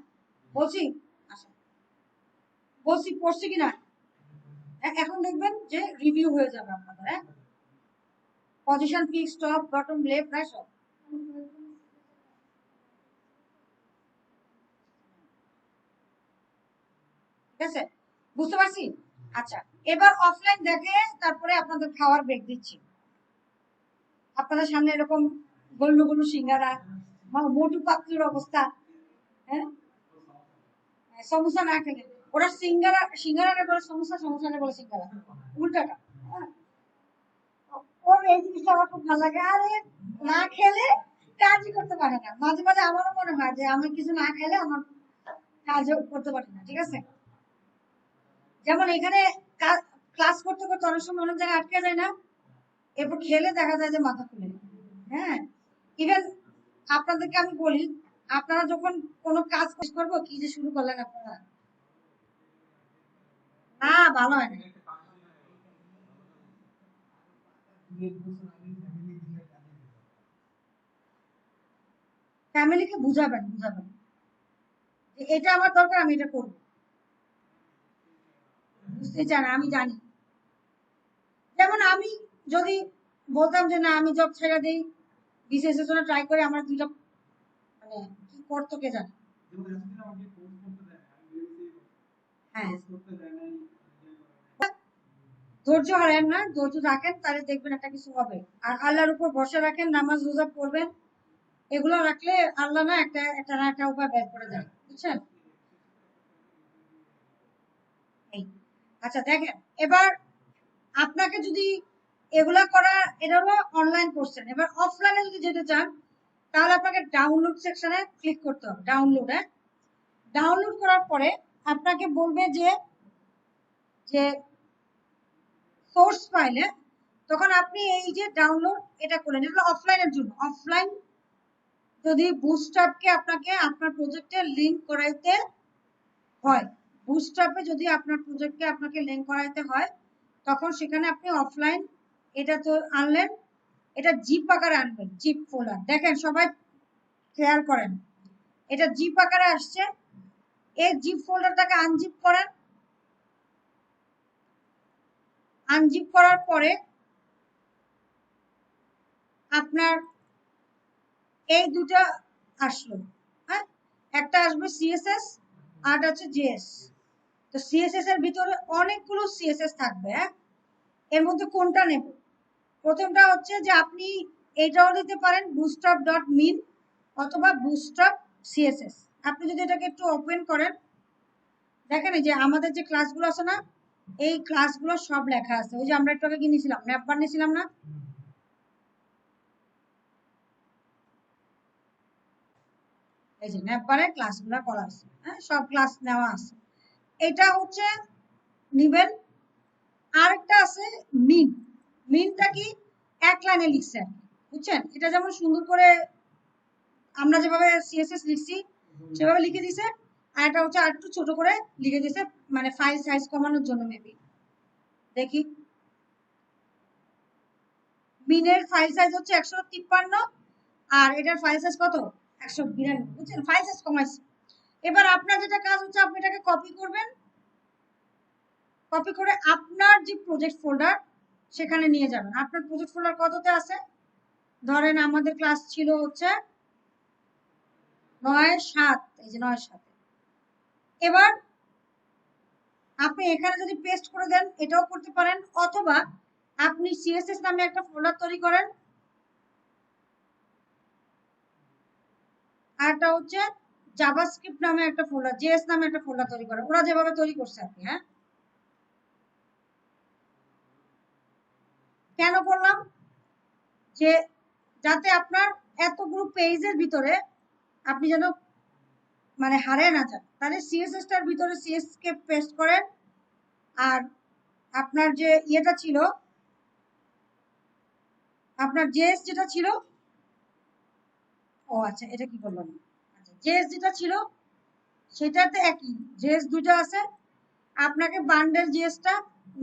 বলছি, আচ্ছা বলছি, পড়ছি কিনা, এখন দেখবেন যে রিভিউ হয়ে যাবে আপনাদের। হ্যাঁ, position fix, top bottom left right সব, ঠিক আছে, বুঝতে পারছি। আচ্ছা, এবার অফলাইন দেখে তারপরে আপনাদের খাওয়ার ব্রেক দিচ্ছি। আপনাদের সামনে এরকম গল্লু গল্লু সিঙ্গারা, মোটু পাতলুর অবস্থা। হ্যাঁ, সমোসা না খেলে, ওরা সিঙ্গারা সিঙ্গারা বলে সমোসা, সমোসা বলে সিঙ্গারা, উল্টাটা। হ্যাঁ, ওর এই জিনিসটা আমার খুব ভালো লাগে। আরে না খেলে কাজই করতে পারে না। মাঝে মাঝে আমারও মনে হয় যে আমি কিছু না খেলে আমার কাজও করতে পারি না, ঠিক আছে। যেমন এখানে ক্লাস করতে করতে অনেক সময় অনেক জায়গায় আটকে যায় না, এরপর খেলে দেখা যায় যে মাথা খুলে। হ্যাঁ, ইভেন আপনাদেরকে আমি বলি, আপনারা যখন কোনো কাজ করবো কি যে শুরু করলেন আপনারা, না ভালো হয় না। ফ্যামিলিকে বুঝাবেন বুঝাবেন যে এটা আমার দরকার, আমি এটা করবো। বুঝতে চান, আমি জানি। যেমন আমি যদি বলতাম যে না আমি জব ছেড়ে দিই, বিসিএস এর জন্য ট্রাই করে, আমার দুইটা মানে কি করতো কে জানে। হ্যাঁ, ধৈর্য হারায়েন না, ধৈর্য রাখেন, তাহলে দেখবেন একটা কিছু হবে। আর আল্লাহর উপর ভরসা রাখেন, নামাজ রোজা পড়বেন, এগুলো রাখলে আল্লাহ না একটা একটা না একটা উপায় বের করে দেয়, বুঝছেন। এই আচ্ছা দেখেন, এবার আপনাকে যদি এগুলা করা, এটা হলো অনলাইন করছেন, এবার অফলাইনে যদি যেতে চান তাহলে আপনাকে ডাউনলোড সেকশনে ক্লিক করতে হবে। ডাউনলোডে ডাউনলোড করার পরে আপনাকে বলবে যে যে সোর্স ফাইলে, তখন আপনি এই যে ডাউনলোড এটা করলেন, এগুলো অফলাইনের জন্য। অফলাইন যদি বুস্টআপকে আপনাকে আপনার প্রজেক্টে লিংক করাইতে হয়, বুস্টআপে যদি আপনার প্রজেক্টকে আপনাকে লিংক করাইতে হয়, তখন সেখানে আপনি অফলাইন এটা তো আনলেন, এটা জিপ আকারে আনবেন, জিপ ফোল্ডার। দেখেন সবাই খেয়াল করেন, এটা জিপ আকারে আসছে। এই জিপ ফোল্ডারটাকে আনজিপ করেন, আনজিপ করার পরে আপনার এই দুটো আসলো। হ্যাঁ, একটা আসবে সিএসএস আর আছে জেএস। তো সিএসএস এর ভিতরে অনেকগুলো সিএসএস থাকবে। হ্যাঁ, এর মধ্যে কোনটা নেব? প্রথমটা হচ্ছে যে আপনি এটাও দিতে পারেন, bootstrap.min অথবা bootstrap সিএসএস। আপনি যদি এটাকে একটু ওপেন করেন, দেখেন এই যে আমাদের যে ক্লাসগুলো আছে না, এই ক্লাসগুলো সব লেখা আছে। ওই যে আমরা একটু আগে কি নিয়েছিলাম, ম্যাপবার নিয়েছিলাম না, এই যে ম্যাপবারে ক্লাসগুলো করা আছে। হ্যাঁ, সব ক্লাস নেওয়া আছে। এটা হচ্ছে নিবেন। আরেকটা আছে মিন। মিনটা কি? এক লাইনে লিখছে, বুঝছেন। এটা যেমন সুন্দর করে আমরা যেভাবে সিএসএস লিখছি সেভাবে লিখে দিছে, আর এটা হচ্ছে আর একটু ছোট করে লিখে দিছে, মানে ফাইল সাইজ কমানোর জন্য মেবি। দেখি, মিনের ফাইল সাইজ হচ্ছে 153, আর এটার ফাইল সাইজ কত? 192, বুঝছেন, ফাইল সাইজ কমাইছে। এবার আপনার যেটা কাজ হচ্ছে, আপনি এটাকে কপি করবেন, কপি করে আপনার যে প্রজেক্ট ফোল্ডার সেখানে নিয়ে যাবেন। আপনার প্রজেক্ট ফোল্ডার কততে আছে? ধরেন আমাদের ক্লাস ছিল হচ্ছে 9/7, এই যে 9/7। এবার আপনি এখানে যদি পেস্ট করে দেন এটাও করতে পারেন, অথবা আপনি সিএসএস নামে একটা ফোল্ডার তৈরি করেন, আর একটা হচ্ছে জাভাস্ক্রিপ্ট নামে একটা ফোল্ডার, জেএস নামে একটা ফোল্ডার তৈরি করেন, ওরা যেভাবে তৈরি করছে আর কি। হ্যাঁ, কেন করলাম? যে যাতে আপনার এতগুলো পেজের ভিতরে আপনি যেন মানে হারিয়ে না যান, তাহলে সিএসএস টার ভিতরে সিএস কে পেস্ট করেন। আর আপনার যে ইয়েটা ছিল, আপনার জেএস যেটা ছিল, ও আচ্ছা এটা কি বললাম, আচ্ছা জেএস যেটা ছিল সেটাতে একই, জেএস দুটো আছে, আপনাকে বান্ডেল জেএসটা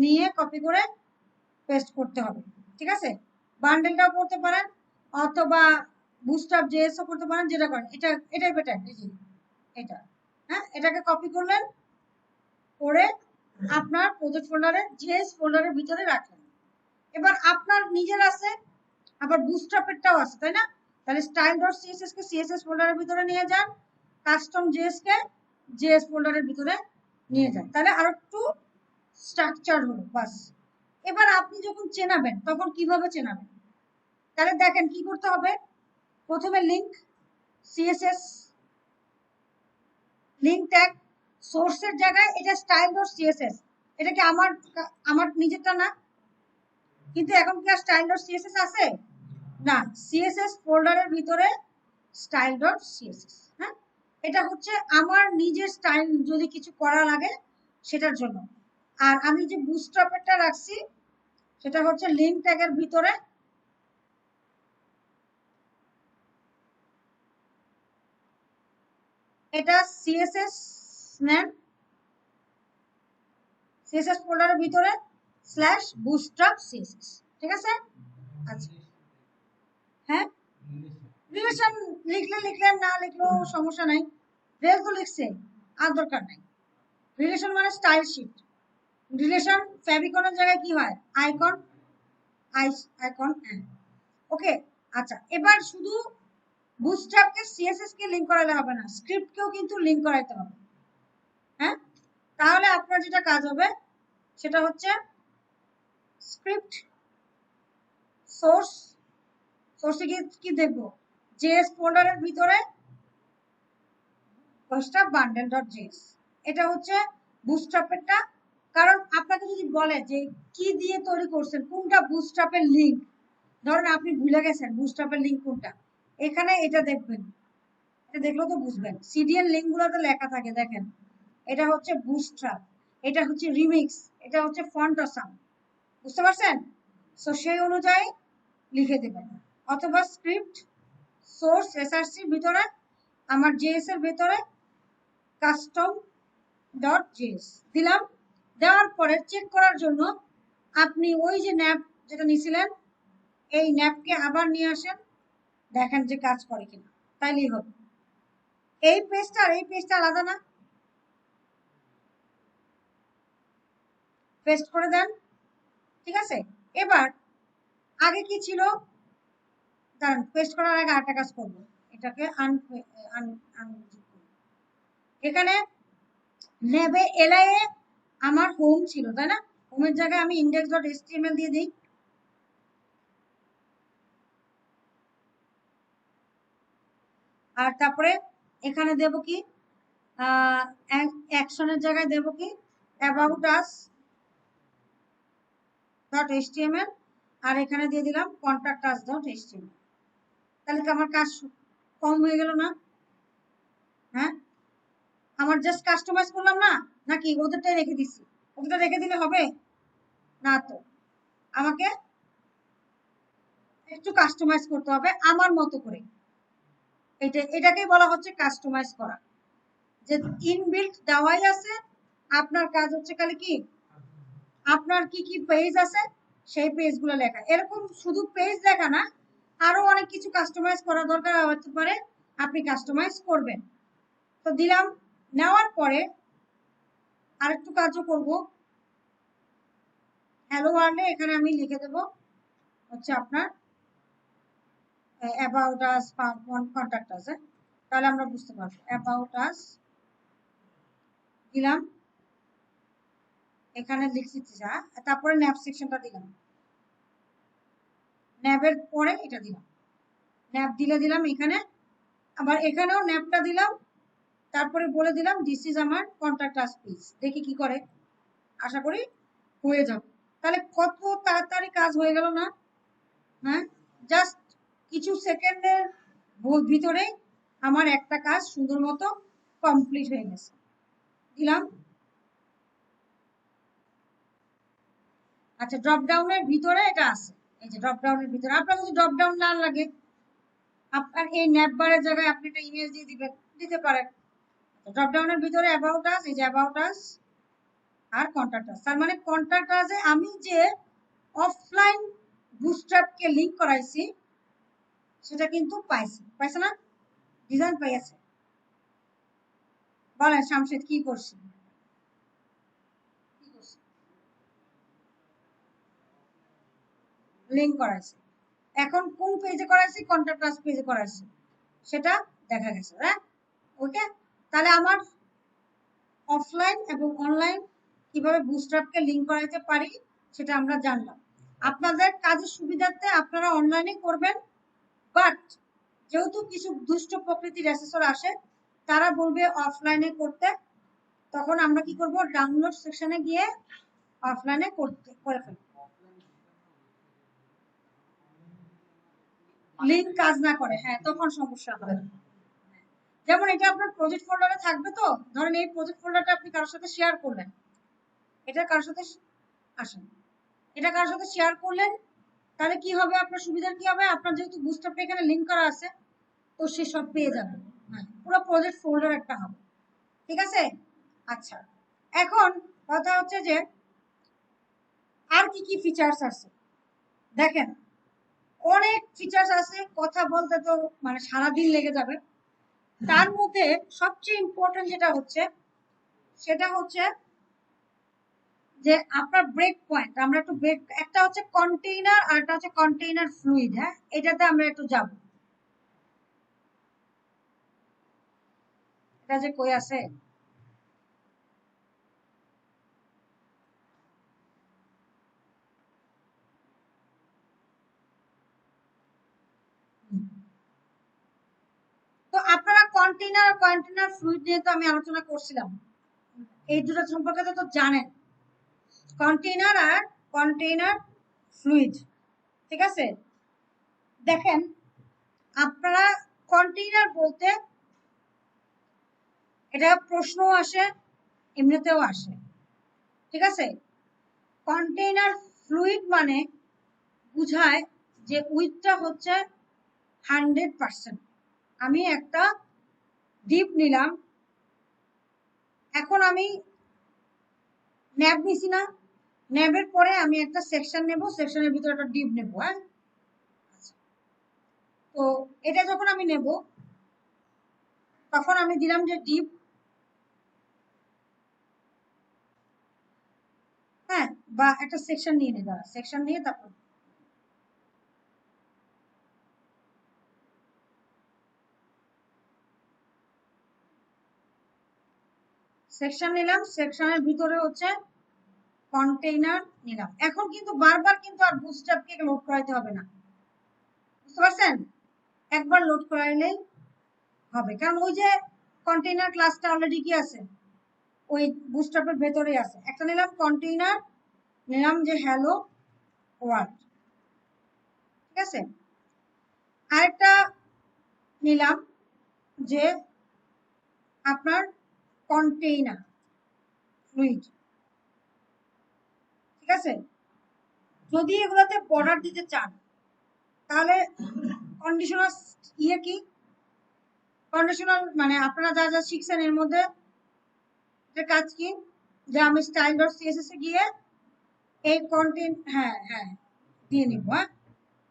নিয়ে কপি করে পেস্ট করতে হবে, ঠিক আছে। বান্ডেলটাও করতে পারেন, অথবা বুস্টআপ জেএসও করতে পারেন, যেটা করেন এটা, এটাই বেটার। এই যে এটা, হ্যাঁ, এটাকে কপি করলেন, করে আপনার প্রজেক্ট ফোল্ডারে জেএস ফোল্ডারের ভিতরে রাখলেন। এবার আপনার নিজের আছে, আবার বুস্ট্র্যাপেরটাও আছে, তাই না? তাহলে style.css কে সিএসএস ফোল্ডারের ভিতরে নিয়ে যান, কাস্টম জেএস কে জেএস ফোল্ডারের ভিতরে নিয়ে যান, তাহলে আরো একটু স্ট্রাকচার হলো, বাস। এবার আপনি যখন চেনাবেন তখন কিভাবে চেনাবেন? তাহলে দেখেন কি করতে হবে। প্রথমে লিংক, সিএসএস লিংক ট্যাগ, সোর্সের জায়গায় এটা style.css, এটা কি আমার আমার নিজেরটা না, কিন্তু এখন কি আর style.css আছে? না, সিএসএস ফোল্ডারের ভিতরে style.css। হ্যাঁ, এটা হচ্ছে আমার নিজের স্টাইল যদি কিছু করা লাগে সেটার জন্য। আর আমি যে বুটস্ট্র্যাপেরটা রাখছি সেটা হচ্ছে লিঙ্ক ট্যাগের ভিতরে এটা সিএসএস নেম, সিএসএস ফোল্ডারের ভিতরে /bootstrap css। ঠিক আছে? আচ্ছা, হ্যাঁ, রিলেশন লিখলে লিখলেন, না লিখলেও সমস্যা নাই। রেল তো লিখছে, আর দরকার নাই। রিলেশন মানে স্টাইল শিট। রিলেশন ফেভিকনের জায়গায় কি হয়? Icon, icon. ওকে, আচ্ছা, এবার শুধু বুটস্ট্র্যাপকে সিএসএস কে লিংক করালে হবে না, স্ক্রিপ্টকেও কিন্তু লিংক করাইতে হবে। হ্যাঁ, তাহলে আপনার যেটা কাজ হবে সেটা হচ্ছে স্ক্রিপ্ট সোর্সে কি দেখবো? জেএস ফোল্ডারের ভিতরে বুটস্ট্র্যাপ bundle.js, এটা হচ্ছে বুটস্ট্র্যাপেরটা। কারণ আপনাকে যদি বলে যে কি দিয়ে তৈরি করছেন, কোনটা বুটস্ট্র্যাপের লিংক, ধরেন আপনি ভুলে গেছেন বুটস্ট্র্যাপের লিংক কোনটা, এখানে এটা দেখবেন, এটা দেখলেও তো বুঝবেন। সিডিএল লিংক গুলোতে লেখা থাকে, দেখেন এটা হচ্ছে বুটস্ট্র্যাপ, এটা হচ্ছে রিমিক্স, এটা হচ্ছে ফন্ট অসাম। বুঝতে পারছেন? সো সেই অনুযায়ী লিখে দেবেন। অথবা স্ক্রিপ্ট সোর্স এসআরসি ভিতরে আমার জেএস এর ভিতরে custom.js দিলাম। দেওয়ার পরে চেক করার জন্য আপনি ওই যে ন্যাপ যেটা নিয়েছিলেন, এই ন্যাপকে আবার নিয়ে আসেন, দেখেন যে কাজ করে কিনা, তাইলেই হবে। এই পেজটা আর এই পেজটা আলাদা না, পেস্ট করে দেন। ঠিক আছে, এবার আগে কি ছিল, দাঁড়ান, পেস্ট করার আগে আরেকটা কাজ করবো, এটাকে এখানে নেবে এলআই এ আমার হোম ছিল, তাই না? হোমের জায়গায় আমি index.html দিয়ে দিই। আর তারপরে এখানে দেব কি, অ্যাকশনের জায়গায় দেব কি, about us .html, আর এখানে দিয়ে দিলাম contact us .html। তাহলে কি আমার কাজ কম হয়ে গেল না? হ্যাঁ, আমার জাস্ট কাস্টমাইজ করলাম না, নাকি ওদেরটাই রেখে দিচ্ছি? ওদেরটা রেখে দিলে হবে না, তো আমাকে একটু কাস্টমাইজ করতে হবে আমার মতো করে। এটাকেই বলা হচ্ছে কাস্টমাইজ করা। যে ইনবিল্ট দেওয়াই আছে, আপনার কাজ হচ্ছে খালি কি, আপনার কি কি পেজ আছে সেই পেজগুলো লেখা। এরকম শুধু পেজ লেখা না, আরো অনেক কিছু কাস্টমাইজ করা দরকার হতে পারে, আপনি কাস্টমাইজ করবেন। তো দিলাম, নেওয়ার পরে আরেকটু কাজও করব। হ্যালো ওয়ার্ল্ডে এখানে আমি লিখে দেব হচ্ছে আপনার অ্যাবাউট আস, কন্টাক্ট আস। তাহলে আমরা বুঝতে পারবো। অ্যাবাউট আস দিলাম, এখানে লিখছি যা, তারপরে ন্যাপ সেকশনটা দিলাম, ন্যাবের পরে এটা দিলাম, ন্যাপ দিলাম এখানে, আবার এখানেও ন্যাপটা দিলাম, তারপরে বলে দিলাম দিস ইজ আমার কন্টাক্ট আস পেজ। দেখি কি করে, আশা করি হয়ে যাবে। তাহলে কত তাড়াতাড়ি কাজ হয়ে গেল না? হ্যাঁ, জাস্ট কিছু সেকেন্ডের ভিতরে আমার একটা কাজ সুন্দর মতো কমপ্লিট হয়ে গেছে। দিলাম। আচ্ছা, ড্রপ ডাউনের ভিতরে এটা আছে, এই যে ড্রপ ডাউনের ভিতরে আপনার যদি ড্রপ ডাউন না লাগে, আপনার এই ন্যাপ বারের জায়গায় আপনি একটা ইমেজ দিয়ে দিতে পারেন। ড্রপ ডাউনের ভিতরে অ্যাবাউট আস, এই যে অ্যাবাউট আস আর কন্টাক্ট আস। তার মানে কন্টাক্ট আসে আমি যে অফলাইন বুটস্ট্র্যাপকে লিংক করাইছি সেটা কিন্তু পাইছে না? ডিজাইন পাইছে। বলেন শামশেদ কি করছে? লিংক করাইছে। এখন কোন পেজে করাইছি? কন্টাক্ট আস পেজে করাইছি, সেটা দেখা গেছে। হ্যাঁ, ওকে। তাহলে আমার অফলাইন এবং অনলাইন কিভাবে বুটস্ট্র্যাপকে লিংক করাইতে পারি সেটা আমরা জানলাম। আপনাদের কাজের সুবিধার্থে আপনারা অনলাইনে করবেন, বাট যেহেতু কিছু দুষ্ট প্রকৃতির অ্যাসেসর আসে, তারা বলবে অফলাইনে করতে, তখন আমরা কি করব, ডাউনলোড সেকশনে গিয়ে অফলাইনে করে ফেলব। লিংক কাজ না করে, হ্যাঁ তখন সমস্যা হবে। যেমন এটা আপনার প্রজেক্ট ফোল্ডারে থাকবে, তো ধরেন এই প্রজেক্ট ফোল্ডারটা আপনি কারোর সাথে শেয়ার করলেন, এটা কারোর সাথে আসেন, এটা কারোর সাথে শেয়ার করলেন, তাহলে কি হবে, আপনার সুবিধার কি হবে, আপনার যেহেতু বুস্টআপটা এখানে লিংক করা আছে, তো সে সব পেয়ে যাবে, হ্যাঁ পুরো প্রজেক্ট ফোল্ডার একটা হবে, ঠিক আছে। আচ্ছা, এখন কথা হচ্ছে যে আর কি কি ফিচার্স আছে, দেখেন অনেক ফিচার্স আছে, কথা বলতে তো মানে সারাদিন লেগে যাবে। তার মধ্যে সবচেয়ে ইম্পর্টেন্ট যেটা হচ্ছে সেটা হচ্ছে যে আপনার ব্রেক পয়েন্ট, আমরা একটু ব্রেক, একটা হচ্ছে কন্টেইনার আর একটা হচ্ছে কন্টেইনার ফ্লুইড, হ্যাঁ এটাতে আমরা একটু যাব, এটা যে কই আছে, তো আপনারা কন্টেইনার আর কন্টেইনার ফ্লুইড নিয়ে তো আমি আলোচনা করছিলাম, এই দুটো সম্পর্কে তো জানেন, কন্টেইনার আর কন্টেইনার ফ্লুইড, ঠিক আছে। দেখেন আপনারা কন্টেইনার বলতে এটা প্রশ্ন আসে, এমনিতেও আসে, ঠিক আছে। কন্টেইনার ফ্লুইড মানে বুঝায় যে উইথটা হচ্ছে 100%। আমি একটা ডিপ নিলাম, এখন আমি ন্যাব নিছি না, ন্যাবের পরে আমি একটা সেকশন নেব, সেকশনের ভিতরে একটা ডিপ নেব, হ্যাঁ। তো এটা যখন আমি নেব তখন আমি দিলাম যে ডিপ, হ্যাঁ, বা একটা সেকশন নিয়ে নি, দাঁড়া সেকশন নিয়ে তারপর সেকশন নিলাম, সেকশনের ভিতরে হচ্ছে কন্টেইনার নিলাম। এখন কিন্তু বারবার কিন্তু আর বুটস্ট্র্যাপকে লোড করাইতে হবে না, বুঝতে পারছেন, একবার লোড করাইলেই হবে, কারণ ওই যে কন্টেইনার ক্লাসটা অলরেডি কি আছে ওই বুটস্ট্র্যাপের ভেতরেই আছে। একটা নিলাম কন্টেইনার, নিলাম যে হ্যালো ওয়ার্ল্ড, ঠিক আছে। আরেকটা নিলাম যে আপনার কন্টেইনার ফ্লুইড, ঠিক আছে। যদি এগুলোতে বর্ডার দিতে চান তাহলে কন্ডিশনাল ইয়ে কি, কন্ডিশনাল মানে আপনারা যা যা শিখছেন এর মধ্যে কাজ কি, যে আমি স্টাইল ডট সিএসএস এ গিয়ে এই কন্টেন্ট, হ্যাঁ হ্যাঁ দিয়ে নিব, হ্যাঁ।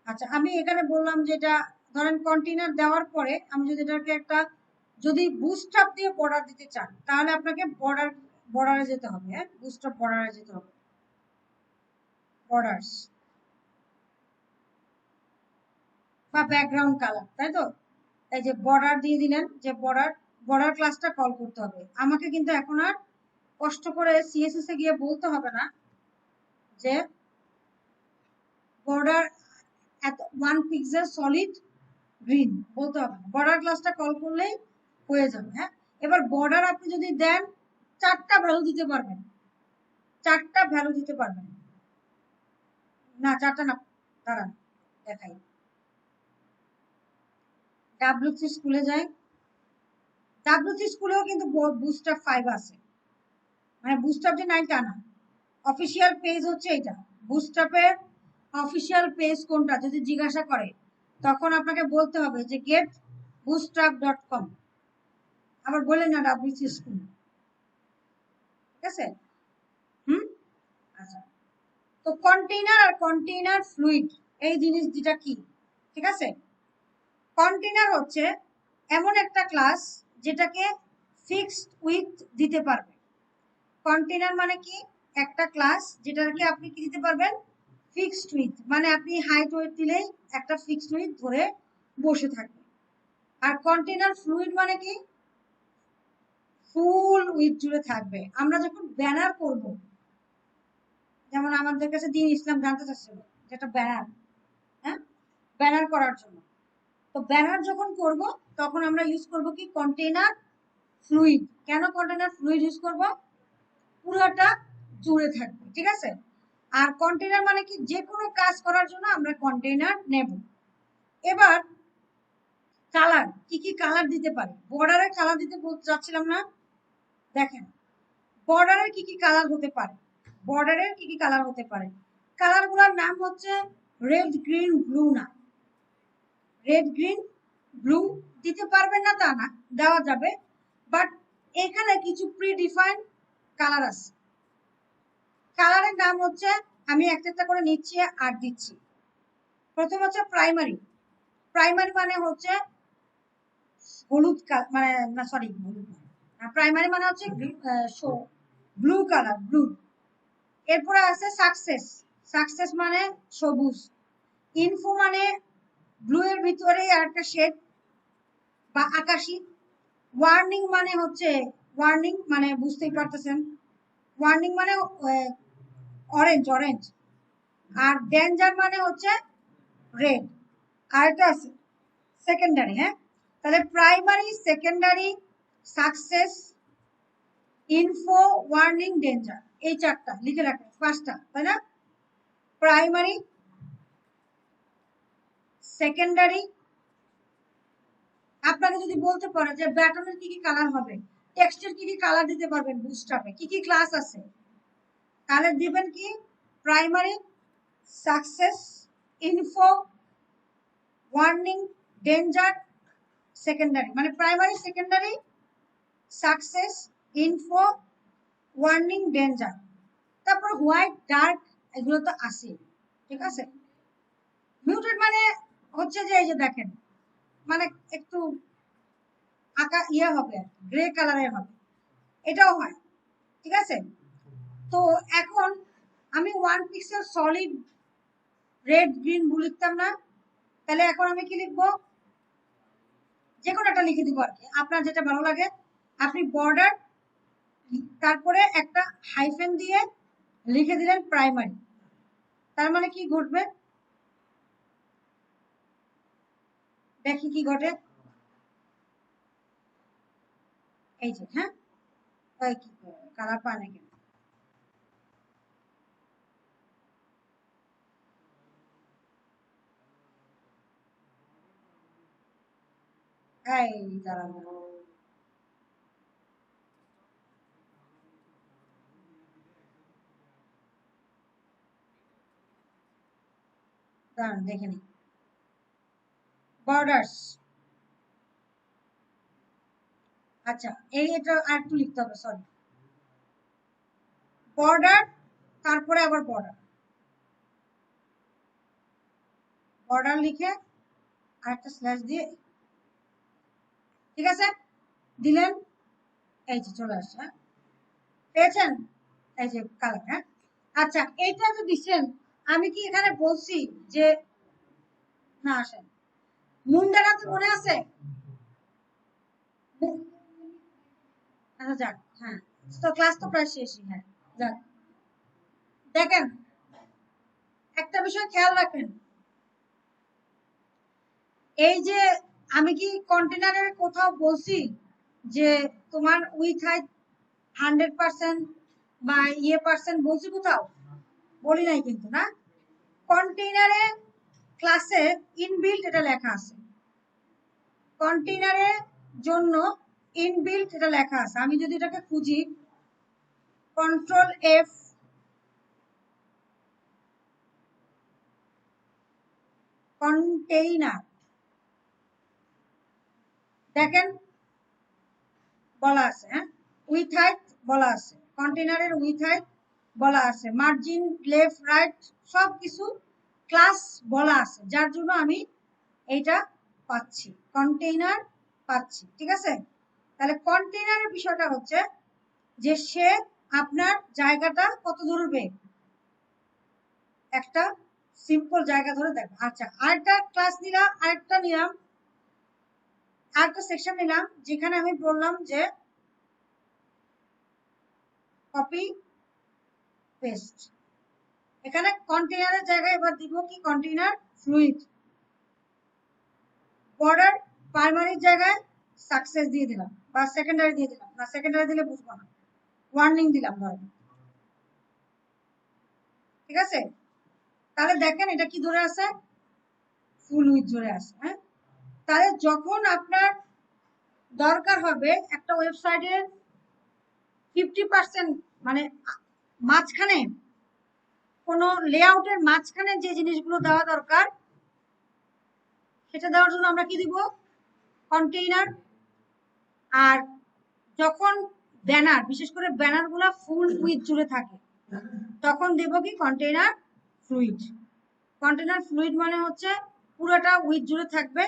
আচ্ছা আমি এখানে বললাম যে এটা ধরেন কন্টেইনার দেওয়ার পরে আমি যদি এটাকে একটা, যদি বুস্টআপ দিয়ে বর্ডার দিতে চান তাহলে আপনাকে বর্ডারে যেতে হবে, হ্যাঁ বুস্টআপ বর্ডারে যেতে হবে, বর্ডার্স বা ব্যাকগ্রাউন্ড কালার, তাই তো। এই যে বর্ডার দিয়ে দিলেন, যে বর্ডার ক্লাসটা কল করতে হবে আমাকে, কিন্তু এখন আর কষ্ট করে সিএসএস এ গিয়ে বলতে হবে না যে বর্ডার এত 1 পিক্সেল সলিড গ্রিন, বলতে হবে না, বর্ডার ক্লাসটা কল করলেই হয়ে যাবে, হ্যাঁ। এবার বর্ডার আপনি যদি দেন 4টা ভ্যালু দিতে পারবেন, 4টা ভ্যালু দিতে পারবেন, না 4টা না, দাঁড়ান দেখাই, ডাব্লিউসি স্কুলে যাই, ডাব্লিউসি স্কুলেও কিন্তু বুস্টআপ 5 আছে, মানে বুস্টআপ যে নাই তা না, অফিসিয়াল পেজ হচ্ছে এটা, বুস্টআপের অফিসিয়াল পেজ কোনটা যদি জিজ্ঞাসা করে তখন আপনাকে বলতে হবে যে গেট bootstrap.com, আবার বলেন না ডাব্লিউসি স্কুল, ঠিক আছে। হুম, আচ্ছা, তো কন্টেইনার আর কন্টেইনার ফ্লুইড এই জিনিস দুটা কি, ঠিক আছে। কন্টেইনার হচ্ছে এমন একটা ক্লাস যেটাকে ফিক্সড উইথ দিতে পারবে, কন্টেইনার মানে কি, একটা ক্লাস যেটাকে আপনি কি দিতে পারবেন, ফিক্সড উইথ, মানে আপনি হাইট ওয়েট দিলেই একটা ফিক্সড উইথ ধরে বসে থাকবে। আর কন্টেইনার ফ্লুইড মানে কি, ফুল উইথ জুড়ে থাকবে। আমরা যখন ব্যানার করব, যেমন আমাদের কাছে দিন ইসলাম জানতে চাচ্ছিল যেটা ব্যানার, হ্যাঁ ব্যানার করার জন্য, তো ব্যানার যখন করব তখন আমরা ইউজ করব কি কন্টেইনার ফ্লুইড। কেন কন্টেইনার ফ্লুইড ইউজ করব, পুরোটা জুড়ে থাকবে, ঠিক আছে। আর কন্টেইনার মানে কি, যে কোনো কাজ করার জন্য আমরা কন্টেইনার নেব, এবার কালার, কি কি কালার দিতে পারে? বর্ডারের কালার দিতে চাচ্ছিলাম না, দেখেন বর্ডারের কি কি কালার হতে পারে। বর্ডারের কি কি কালার হতে পারে? কালারগুলোর নাম হচ্ছে রেড গ্রিন ব্লু। না, রেড গ্রিন ব্লু দিতে পারবেন না তা না, দেওয়া যাবে, বাট এখানে কিছু প্রিডিফাইন কালার আছে। কালারের নাম হচ্ছে, আমি একটা একটা করে নিচ্ছি আর দিচ্ছি। প্রথম হচ্ছে প্রাইমারি। প্রাইমারি মানে হচ্ছে হলুদ, মানে না সরি হলুদ, প্রাইমারি মানে হচ্ছে ব্লু কালার, ব্লু। এরপরে আছে সাকসেস। সাকসেস মানে সবুজ। ইনফো মানে ব্লু এর ভিতরে আর একটা শেড বা আকাশি। ওয়ার্নিং মানে হচ্ছে, ওয়ার্নিং মানে বুঝতেই পারতেছেন, ওয়ার্নিং মানে অরেঞ্জ, অরেঞ্জ। আর ডেঞ্জার মানে হচ্ছে রেড। আর এটা আছে সেকেন্ডারি। হ্যাঁ, তাহলে primary, secondary, success, info, warning, danger, এই চারটা লিখে রাখেন, পাঁচটা, তাই না? প্রাইমারি, সেকেন্ডারি, আপনাকে যদি বলতে পারে যে ব্যাটনের কি কি কালার হবে, টেক্সটের কি কি কালার দিতে পারবেন, বুস্টআপে কি কি ক্লাস আছে, কালার দিবেন কি primary, success, info, warning, danger, secondary. মানে primary, secondary, success, info, warning, danger. তারপর হোয়াইট, ডার্ক, এগুলো তো আছে, ঠিক আছে। মিউটেড মানে হচ্ছে যে এই যে দেখেন, মানে একটু ইয়ে হবে, গ্রে কালারের হবে, এটাও হয়, ঠিক আছে। তো এখন আমি 1 pixel solid red green blue লিখতাম না, তাহলে এখন আমি কি লিখবো? যে কোনো একটা লিখে দিব আর কি, আপনার যেটা ভালো লাগে। আপনি বর্ডার, তারপরে একটা হাইফেন দিয়ে লিখে দিলেন প্রাইমারি। তার মানে কি ঘটবে দেখি কি ঘটে। এই যে, হ্যাঁ, কি কালার পায় না কেন? এই দাঁড়ানো, দাঁড়ান দেখে নি। বর্ডার্স, আচ্ছা এটা আর একটু লিখতে হবে, সরি। বর্ডার, তারপরে আবার বর্ডার, বর্ডার লিখে আর একটা স্ল্যাশ দিয়ে, ঠিক আছে, দিলেন। এই যে চলে আসছে, হ্যাঁ, পেয়েছেন? এই যে কালার। হ্যাঁ, আচ্ছা এইটা তো দিচ্ছেন, আমি কি এখানে বলছি যে না আসেন মুন্ডারা তো মনে আছে? আচ্ছা যাক, হ্যাঁ, তো ক্লাস তো প্রায় শেষই। হ্যাঁ, যাক, দেখেন একটা বিষয় খেয়াল রাখেন, এই যে আমি কি কন্টেনারের কোথাও বলছি যে তোমার উইথ হাইট 100% বা পার্সেন্ট বলছি কোথাও? বলি নাই কিন্তু, না। কন্টেইনারে ক্লাসে ইনবিল্ট এটা লেখা আছে, কন্টেইনারের জন্য ইনবিল্ট এটা লেখা আছে। আমি যদি এটাকে খুঁজি, কন্ট্রোল এফ, কন্টেইনার, দেখেন বলা আছে, হ্যাঁ, উইথ হাইট বলা আছে, কন্টেইনারের উইথ হাইট বলা আছে, মার্জিন, লেফট, রাইট, সব কিছু ক্লাস বলা আছে, যার জন্য আমি এইটা পাচ্ছি, কন্টেইনার পাচ্ছি, ঠিক আছে। তাহলে কন্টেইনারের বিষয়টা হচ্ছে যে সে আপনার জায়গাটা কত ধরবে, একটা সিম্পল জায়গা ধরে দেখো। আচ্ছা, আরেকটা ক্লাস নিলাম, আরেকটা সেকশন নিলাম, যেখানে আমি বললাম যে কপি পেস্ট, এখানে কন্টেইনারের জায়গায় এবার দিব কি কন্টেইনার ফ্লুইড, বর্ডার প্রাইমারির জায়গায় সাকসেস দিয়ে দিলাম, বা সেকেন্ডারি দিয়ে দিলাম, না সেকেন্ডারি দিলে বুঝবো না, ওয়ার্নিং দিলাম ধরেন, ঠিক আছে। তাহলে দেখেন এটা কি ধরে আছে, ফুল উইথ জুড়ে আসে। হ্যাঁ, তাহলে যখন আপনার দরকার হবে একটা ওয়েবসাইটের 50% মানে মাঝখানে কোনো লেআউটের মাঝখানে যে জিনিসগুলো দেওয়া দরকার সেটা দেওয়ার জন্য আমরা কি দিব, কন্টেইনার। আর যখন ব্যানার, বিশেষ করে ব্যানার গুলা ফুল উইথ জুড়ে থাকে তখন দেব কি, কন্টেইনার ফ্লুইড। কন্টেইনার ফ্লুইড মানে হচ্ছে পুরোটা উইথ জুড়ে থাকবে,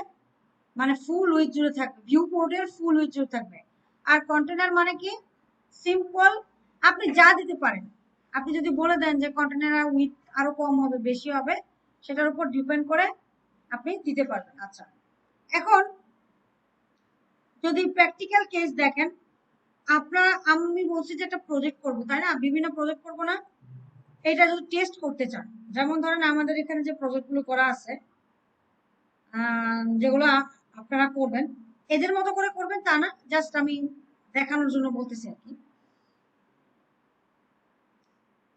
মানে ফুল উইথ জুড়ে থাকবে, ভিউ পোর্টের ফুল উইথ জুড়ে থাকবে। আর কন্টেইনার মানে কি, সিম্পল, আপনি যা দিতে পারেন। আপনি যদি বলে দেন যে কন্টেইনার উইথ আরো কম হবে বেশি হবে, সেটার উপর ডিপেন্ড করে আপনি দিতে পারবেন। আচ্ছা, এখন যদি প্র্যাকটিক্যাল কেস দেখেন, আমি বলছি যে একটা প্রজেক্ট করব, তাই না? বিভিন্ন প্রজেক্ট করব না, এটা যদি টেস্ট করতে চান, যেমন ধরেন আমাদের এখানে যে প্রজেক্টগুলো করা আছে, যেগুলো আপনারা করবেন এদের মতো করে করবেন তা না, জাস্ট আমি দেখানোর জন্য বলতেছি আর কি।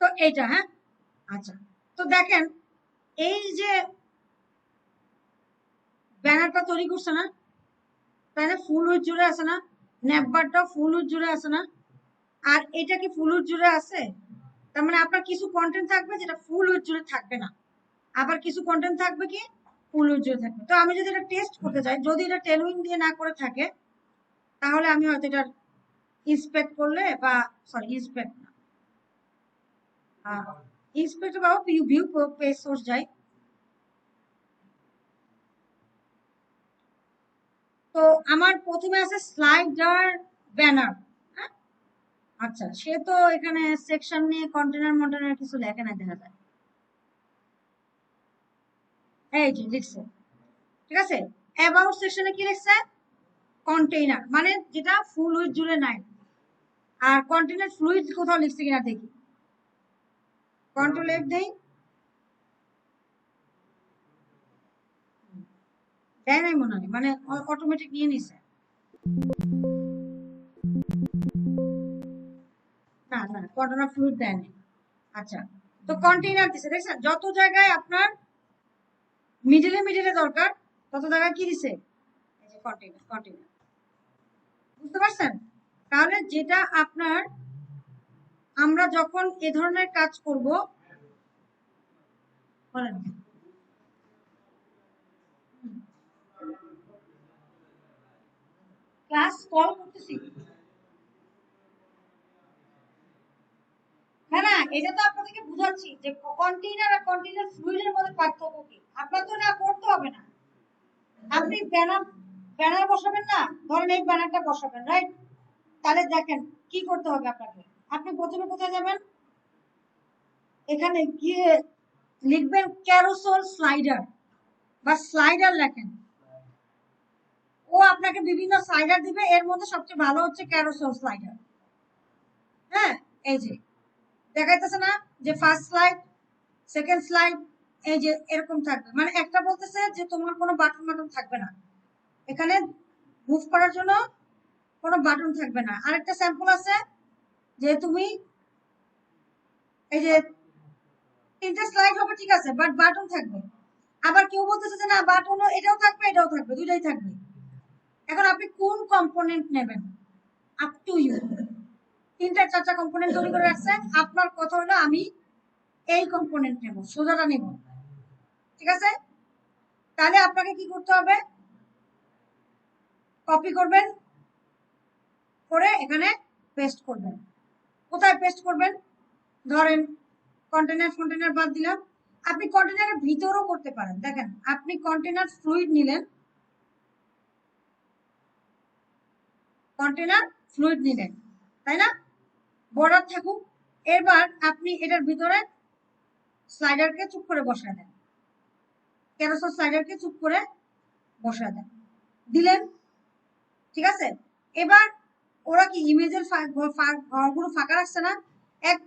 তো এইটা, হ্যাঁ, আচ্ছা, তো দেখেন এই যে ব্যানারটা তৈরি করছে না, তাই না? ফুল উইথ জুড়ে আছে না, ন্যাপবারটাও ফুল উইথ জুড়ে আছে না, আর এটা কি ফুল উইথ জুড়ে আছে? তার মানে আপনার কিছু কন্টেন্ট থাকবে যেটা ফুল উইথ জুড়ে থাকবে না, আবার কিছু কন্টেন্ট থাকবে কি ফুল উইথ জুড়ে থাকবে। তো আমি যদি এটা টেস্ট করতে চাই, যদি এটা টেলউইন দিয়ে না করে থাকে, তাহলে আমি হয়তো এটা ইন্সপেক্ট করলে, বা সরি ইন্সপেক্ট না, ইন্সপেক্ট বা ভিউ পেজ সোর্স যাই। তো আমার প্রথমে আছে স্লাইডার ব্যানার। হ্যাঁ, আচ্ছা, সে তো এখানে সেকশন নিয়ে কন্টেনার মন্টেনার কিছু লেখে না, দেখা যায়। এই যে লিখছে, ঠিক আছে, অ্যাবাউট সেকশনে কি লিখছে, কন্টেইনার, মানে যেটা ফুল উইথ জুড়ে নাই। আর কন্টেইনার ফ্লুইড কোথাও লিখছে কিনা দেখি, কন্ট্রোল এফ দেই, দেয় নাই মনে হয়, মানে অটোমেটিক নিয়ে নিছে। না না, কন্টেইনার ফ্লুইড দেয় নাই। আচ্ছা, তো কন্টেইনার দিছে, দেখছেন যত জায়গায় আপনার মিডলে মিডলে দরকার তত জায়গায় কি দিছে, এই যে কন্টেইনার। কন্টেইনার বুঝতে পারছেন? তাহলে যেটা আপনার, আমরা যখন এ ধরনের কাজ করব, বলেন ক্লাস কল করতেছি, না না, এটা তো আপনাদেরকে বুঝাচ্ছি যে কন্টেইনার আর কন্টেইনার ফ্লুইডের মধ্যে পার্থক্য কি। আপনার তো না করতে হবে না, আপনি ব্যানার ব্যানার বসাবেন না, ধরেন এই ব্যানারটা বসাবেন, রাইট? তাহলে দেখেন কি করতে হবে আপনাকে। আপনি প্রথমে কোথায় যাবেন, এখানে গিয়ে লিখবেন ক্যারোসেল স্লাইডার, বা স্লাইডার লেখেন। ও আপনাকে বিভিন্ন স্লাইডার দিবে, এর মধ্যে সবচেয়ে ভালো হচ্ছে ক্যারোসেল স্লাইডার। হ্যাঁ, এই যে দেখাইতেছে না যে ফার্স্ট স্লাইড, সেকেন্ড স্লাইড, এই যে এরকম থাকবে, মানে একটা বলতেছে যে তোমার কোনো বাটন বাটন থাকবে না, এখানে মুভ করার জন্য কোনো বাটন থাকবে না। আরেকটা স্যাম্পল আছে যে তুমি এই যে তিনটা স্লাইড হবে, ঠিক আছে, বাট বাটন থাকবে। আবার কেউ বলতেছে যে না, বাটনও এটাও থাকবে এটাও থাকবে, দুইটাই থাকবে। এখন আপনি কোন কম্পোনেন্ট নেবেন, আপ টু ইউ। তিনটা চারটা কম্পোনেন্ট তৈরি করে রাখছে, আপনার কথা হলো আমি এই কম্পোনেন্ট নেব, সোজাটা নেব, ঠিক আছে? তাহলে আপনাকে কি করতে হবে, কপি করবেন, করে এখানে পেস্ট করবেন। কোথায় পেস্ট করবেন, ধরেন কন্টেনার বাদ দিলাম, আপনি কন্টেনারের ভিতরও করতে পারেন। দেখেন আপনি কন্টেনার ফ্লুইড নিলেন, কন্টেনার ফ্লুইড নিলেন, তাই না? বর্ডার থাকুক, এবার আপনি এটার ভিতরে স্লাইডারকে চুপ করে বসায় দেন, ক্যারোসেল স্লাইডারকে চুপ করে বসায় দেন, দিলেন, ঠিক আছে? এবার ওরা কি ইমেজের ঘরগুলো ফাঁকা রাখছে না, এক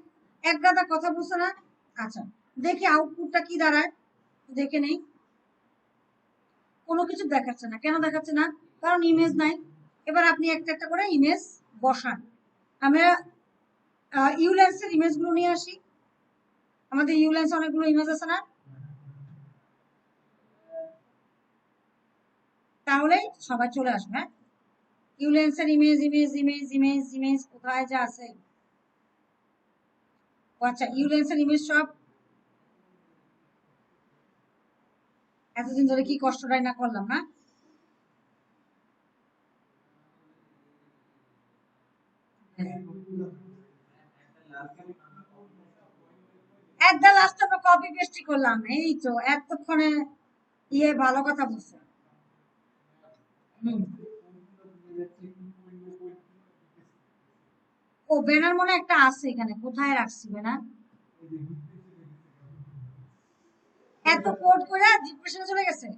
এক গাদা কথা বলছে না? আচ্ছা, দেখি আউটপুটটা কি দাঁড়ায়, দেখে নেই। কোনো কিছু দেখাচ্ছে না, কেন দেখাচ্ছে না, কারণ ইমেজ নাই। এবার আপনি একটা একটা করে ইমেজ বসান। আমরা ইউলেন্সের ইমেজগুলো নিয়ে আসি, আমাদের ইউলেন্সে অনেকগুলো ইমেজ আছে না, তাহলেই সবাই চলে আসবে। হ্যাঁ, ইউলেন্সের image image image image image কোথায় যা আছে। আচ্ছা, ইউলেন্সের ইমেজ সব এতদিন ধরে কি কষ্টটাই না করলাম না। একদম লাস্ট আমরা কপি পেস্টই করলাম, এই তো এতক্ষণে ভালো কথা বলছে। হুম, ও ব্যানার মনে একটা আছে এখানে, কোথায় রাখছি ব্যানার? এত কোড করে ডিপ্রেশনে চলে গেছে।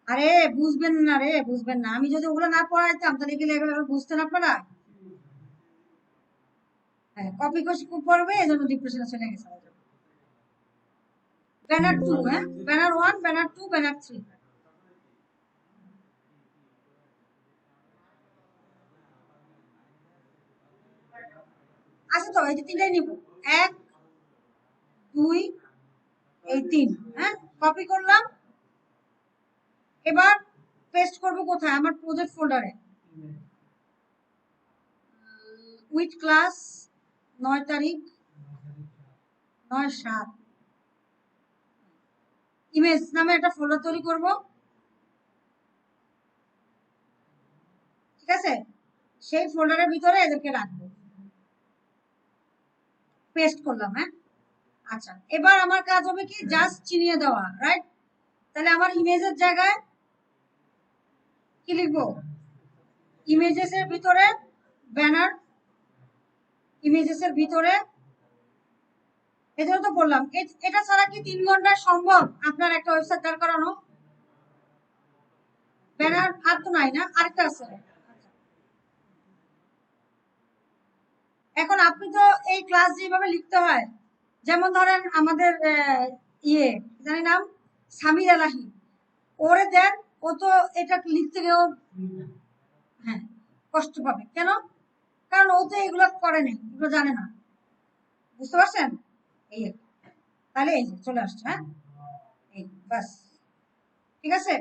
আরে বুঝবেন না রে, বুঝবেন না। আমি যদি ওগুলো না পড়াইতাম তাহলে কি এগুলো বুঝতেন আপনারা? হ্যাঁ, কপি করবে, এই জন্য ডিপ্রেশনে চলে গেছে। ব্যানার টু, হ্যাঁ, banner one, banner two, banner three. আচ্ছা, তো এই যে তিনটাই নিব, এক, দুই, এই তিন। হ্যাঁ, কপি করলাম। এবার পেস্ট করব কোথায়? আমার প্রজেক্ট ফোল্ডারে, উইথ ক্লাস 9 তারিখ, 9/7, ইমেজ নামে একটা ফোল্ডার তৈরি করব। ঠিক আছে, সেই ফোল্ডারের ভিতরে এদেরকে রাখবো। পেস্ট করলাম। হ্যাঁ, আচ্ছা, এবার আমার কাজ হবে কি, জাস্ট চিনিয়ে দেওয়া, রাইট? তাহলে আমার ইমেজের জায়গায় কি লিখবো? ইমেজেস এর ভিতরে ব্যানার, ইমেজেস এর ভিতরে, এজন্য তো বললাম এটা ছাড়া কি 3 ঘন্টায় সম্ভব আপনার একটা ওয়েবসাইট দাঁড় করানো? ব্যানার আর তো নাই না, আরেকটা আছে। এখন আপনি তো এই ক্লাস যেভাবে লিখতে হয়, যেমন ধরেন আমাদের জানি নাম সামির আলাহি, ওরে দেন, ও তো এটা লিখতে গিয়েও হ্যাঁ কষ্ট পাবে। কেন? কারণ ও তো এগুলো করে নাই, এগুলো জানে না। বুঝতে পারছেন? এই তাহলে এই যে চলে আসছে। হ্যাঁ, এই বাস, ঠিক আছে,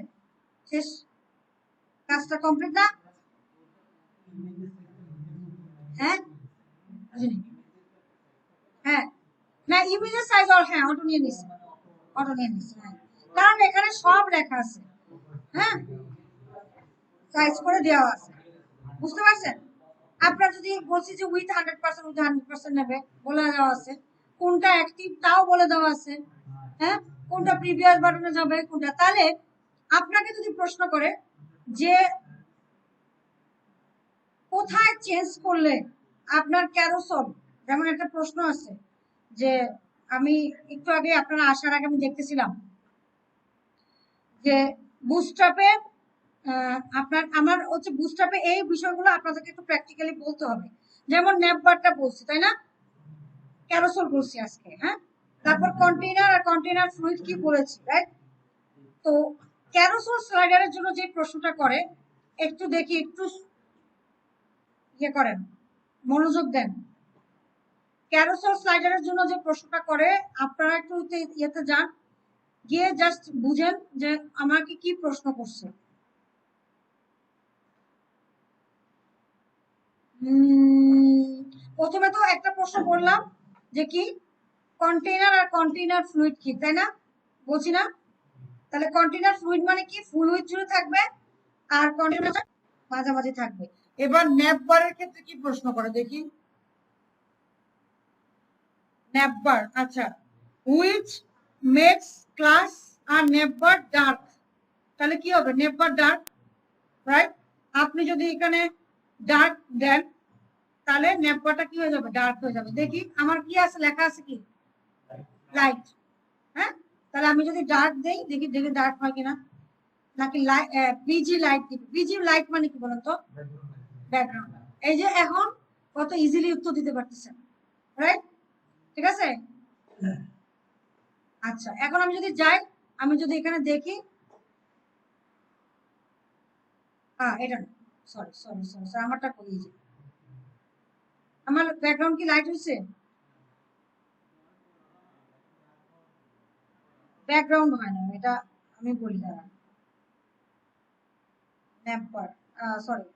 শেষ, কাজটা কমপ্লিট না? হ্যাঁ, হ্যাঁ, না ইমেজের সাইজ হ্যাঁ অটো নিয়ে নিছি, অটো নিয়ে নিছি। হ্যাঁ, কারণ এখানে সব লেখা আছে। হ্যাঁ, সাইজ করে দেওয়া আছে। বুঝতে পারছেন? আপনার যদি বলছি যে উইথ 100%, উইথ 100% নেবে, বলে দেওয়া আছে। কোনটা অ্যাক্টিভ তাও বলে দেওয়া আছে। হ্যাঁ, কোনটা প্রিভিয়াস বাটনে যাবে, কোনটা। তাহলে আপনাকে যদি প্রশ্ন করে যে কোথায় চেঞ্জ করলে আপনার ক্যারোসল, যেমন একটা প্রশ্ন আছে যে আমি একটু আগে আপনারা আসার আগে আমি দেখতেছিলাম যে বুস্ট্র্যাপে আপনার আমার হচ্ছে বুস্ট্র্যাপে এই বিষয়গুলো আপনাদেরকে একটু প্র্যাকটিক্যালি বলতে হবে। যেমন নেপবারটা বলছি, তাই না? ক্যারোসল বলছি আজকে। হ্যাঁ, তারপর কন্টেইনার আর কন্টেইনার ফ্লুইড কি বলেছি, রাইট? তো ক্যারোসল স্লাইডারের জন্য যে প্রশ্নটা করে, একটু দেখি, একটু করেন, মনোযোগ দেন। ক্যারোসেল স্লাইডারের জন্য যে প্রশ্নটা করে, আপনারা একটু ইয়েতে যান, গিয়ে জাস্ট বুঝেন যে আমাকে কি প্রশ্ন করছে। প্রথমে তো একটা প্রশ্ন বললাম যে কি, কন্টেইনার আর কন্টেইনার ফ্লুইড কি, তাই না? বলছি না? তাহলে কন্টেইনার ফ্লুইড মানে কি, ফ্লুইড জুড়ে থাকবে, আর কন্টেইনার মাঝামাঝি থাকবে। এবার ন্যাপবারের ক্ষেত্রে কি প্রশ্ন করে দেখি। নেপবার, আচ্ছা, হুইচ মেক্স ক্লাস আর নেপবার ডার্ক। তাহলে কি হবে? Navbar dark, right? আপনি যদি এখানে ডার্ক দেন তাহলে নেপবারটা কি হয়ে যাবে? ডার্ক হয়ে যাবে। দেখি আমার কি আছে, লেখা আছে কি, লাইট। হ্যাঁ, তাহলে আমি যদি ডার্ক দেই, দেখি দেখি ডার্ক হয় কিনা, নাকি বিজি লাইট দিব। বিজি লাইট মানে কি বলুন তো? ব্যাকগ্রাউন্ড। এই যে এখন কত ইজিলি উত্তর দিতে পারতেছেন, রাইট? ঠিক আছে। আচ্ছা, এখন আমি যদি যাই, আমি যদি এখানে দেখি, এটা সরি সরি সরি সরি, আমারটা করিয়ে যে আমার ব্যাকগ্রাউন্ড কি লাইট হয়েছে? ব্যাকগ্রাউন্ড হয় না এটা, আমি বলি দাঁড়ান, নেপবার, সরি,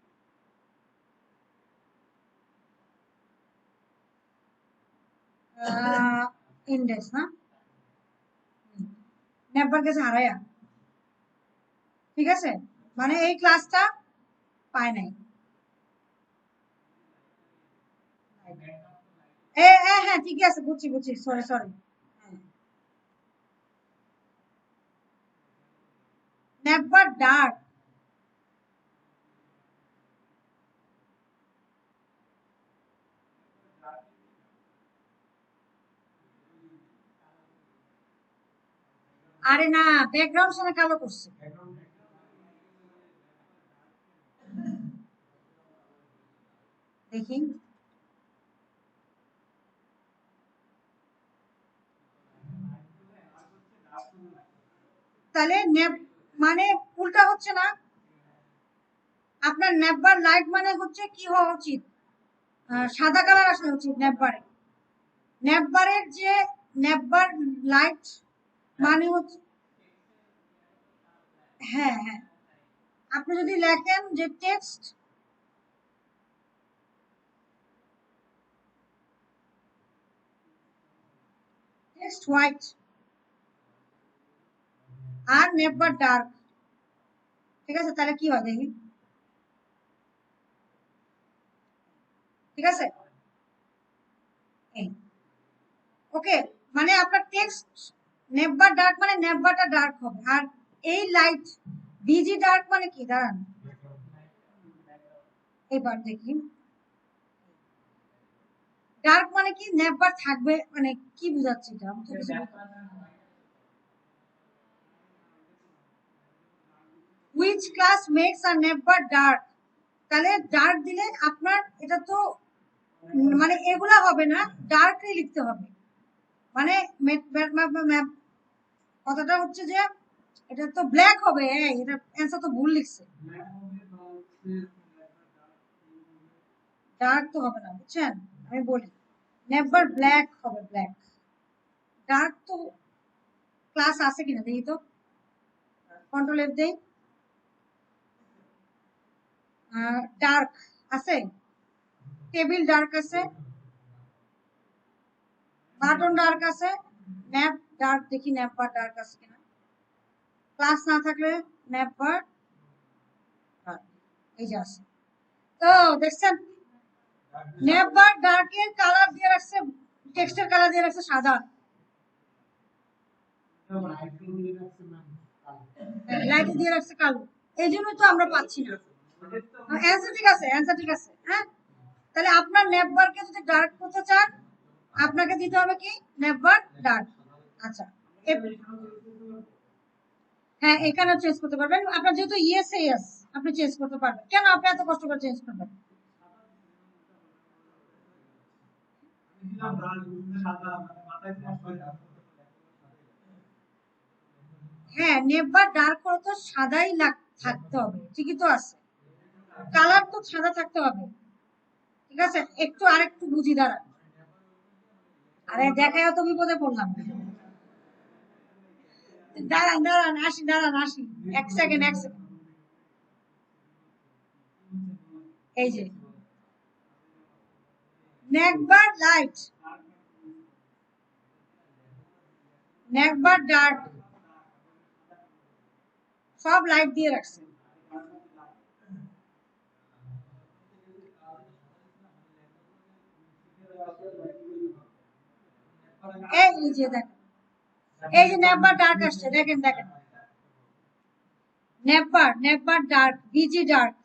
ইন্ডেক্স না, নেপবার কাছে হারায়া, ঠিক আছে, মানে এই ক্লাসটা পায় নাই। হ্যাঁ ঠিকই আছে, বুঝছি বুঝছি, সরি সরি। নেভার ডার্ক, আরে না, ব্যাকগ্রাউন্ড সঙ্গে কালো করছে। দেখি, তাহলে মানে উল্টা হচ্ছে না, আপনার নেভার লাইট মানে হচ্ছে কি হওয়া উচিত, সাদা কালার আসা উচিত নেভারে। নেভারের যে নেভার লাইট মানে হচ্ছে, হ্যাঁ হ্যাঁ, আপনি যদি লেখেন যে টেক্সট হোয়াইট আর নেভার ডার্ক, ঠিক আছে, তাহলে কি হয় দেখি, ঠিক আছে, ওকে, মানে আপনার টেক্সট নেভার ডার্ক মানে নেভারটা ডার্ক হবে, আর এই লাইট বিজি ডার্ক মানে কি, দাঁড়ান এবার দেখি, ডার্ক মানে কি নেভার থাকবে, মানে কি বুঝাচ্ছে এটা, আমি তো কিছু which class makes a never dark, তাহলে ডার্ক দিলে আপনার এটা তো মানে এগুলা হবে না, ডার্কলি লিখতে হবে, মানে কথাটা হচ্ছে যে এটা তো ব্ল্যাক হবে, এটা অ্যান্সার তো ভুল লিখছে, ডার্ক তো হবে না, বুঝছেন, আমি বলি নেভার ব্ল্যাক হবে, ব্ল্যাক, ডার্ক তো ক্লাস আছে কিনা দেখি তো, কন্ট্রোল এফ দেই, ডার্ক আছে, টেবিল ডার্ক আছে, বাটন ডার্ক আছে, ন্যাপ ডার্ক, দেখি ন্যাপ বার ডার্ক আছে কিনা, ক্লাস না থাকলে ন্যাপ বার, এই যে আছে, তো দেখছেন ন্যাপ বার ডার্কের কালার দিয়ে রাখছে, টেক্সটের কালার দিয়ে রাখছে সাদা, লাইট দিয়ে রাখছে কালো, এই জন্যই তো আমরা পাচ্ছি না, অ্যান্সার ঠিক আছে, অ্যান্সার ঠিক আছে, হ্যাঁ, তাহলে আপনার ন্যাপ বারকে যদি ডার্ক করতে চান আপনাকে দিতে হবে কি নেভার ডার্ক, আচ্ছা, হ্যাঁ এখানেও চেঞ্জ করতে পারবেন, আপনার যেহেতু ইয়েস ইয়েস আপনি চেঞ্জ করতে পারবেন, কেন আপনি এত কষ্ট করে চেঞ্জ করবেন, হ্যাঁ নেভার ডার্ক করে তো সাদাই থাকতে হবে, ঠিকই তো আছে, কালার তো সাদা থাকতে হবে, ঠিক আছে, একটু আরেকটু বুঝি দাঁড়ান, আরে দেখায় তো বিপদে পড়লাম, দাঁড়ান দাঁড়ান আসি, দাঁড়ান আসি, এক সেকেন্ড এক সেকেন্ড, এই যে নেভার লাইট, নেভার ডার্ক, সব লাইট দিয়ে রাখছে, এই যে দেখেন, এই যে নেভার ডার্ক আসছে, দেখেন দেখেন, নেভার ডার্ক, বিজি ডার্ক,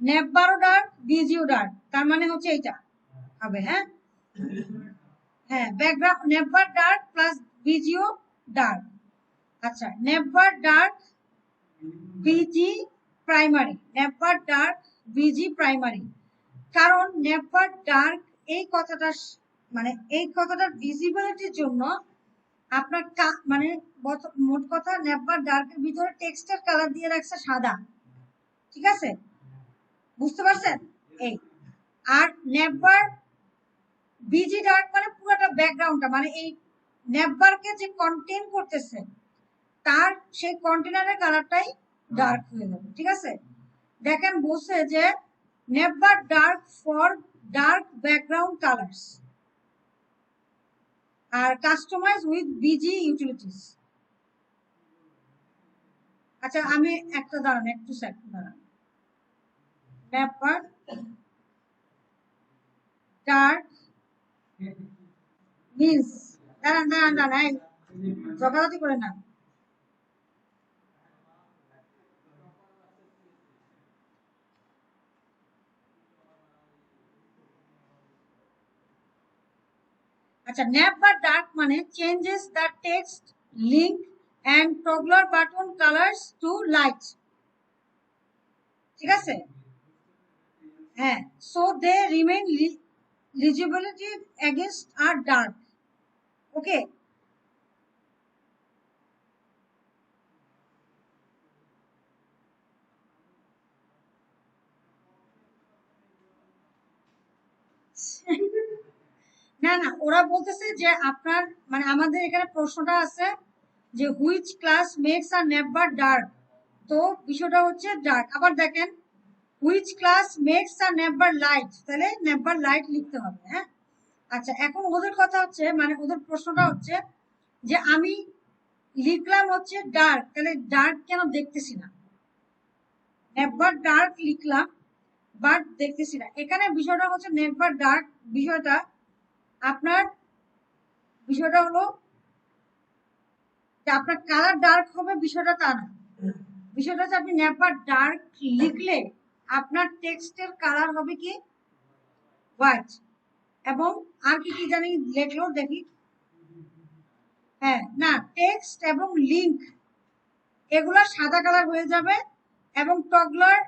নেভারও ডার্ক বিজিও ডার্ক, তার মানে হচ্ছে এইটা হবে, হ্যাঁ হ্যাঁ, ব্যাকগ্রাউন্ড নেভার ডার্ক প্লাস বিজিও ডার্ক, আচ্ছা navbar dark BG primary, navbar dark BG primary, কারণ নেভার ডার্ক এই কথাটা মানে এই কথাটার ভিজিবিলিটির জন্য আপনার মানে মোট কথা নেভার ডার্কের ভিতরে টেক্সটের কালার দিয়ে রাখছে সাদা, ঠিক আছে, বুঝতে পারছেন, এই আর নেভার বিজি ডার্ক মানে পুরোটা ব্যাকগ্রাউন্ডটা, মানে এই নেভারকে যে কন্টেইন করতেছে তার সেই কন্টেনারের কালারটাই ডার্ক হয়ে যাবে। ঠিক আছে, দেখেন বলছে যে navbar dark for dark background colours আর কাস্টমাইজ উইথ বিজি ইউটিলিটিস। আচ্ছা আমি একটা দাঁড়ান, একটু সেকেন্ড দাঁড়ান। নেভার ডার্ক মিন্স, দাঁড়ান দাঁড়ান দাঁড়ান, জগাজাতি করে না। আচ্ছা, নেভার ডার্ক মানে changes the text link and toggler button colours to light. ঠিক আছে, হ্যাঁ, so they remain legibility against আর ডার্ক। ওকে, না না, ওরা বলতেছে যে আপনার মানে আমাদের এখানে প্রশ্নটা আছে যে which class makes our navbar dark, তো বিষয়টা হচ্ছে ডার্ক। আবার দেখেন which class makes our navbar light, তাহলে নেভার লাইট লিখতে হবে। হ্যাঁ, আচ্ছা এখন ওদের কথা হচ্ছে মানে ওদের প্রশ্নটা হচ্ছে যে আমি লিখলাম হচ্ছে ডার্ক, তাহলে ডার্ক কেন দেখতেছি না, নেভার ডার্ক লিখলাম বাট দেখতেছি না। এখানে বিষয়টা হচ্ছে নেভার ডার্ক বিষয়টা আপনার বিষয়টা হলো যে আপনার কালার ডার্ক হবে বিষয়টা তা না। বিষয়টা হচ্ছে আপনি নেভার ডার্ক লিখলে আপনার টেক্সটের কালার হবে কি হোয়াইট, এবং আর কি কি জানি লেখলো দেখি, হ্যাঁ না, টেক্সট এবং লিংক এগুলা সাদা কালার হয়ে যাবে এবং টগলার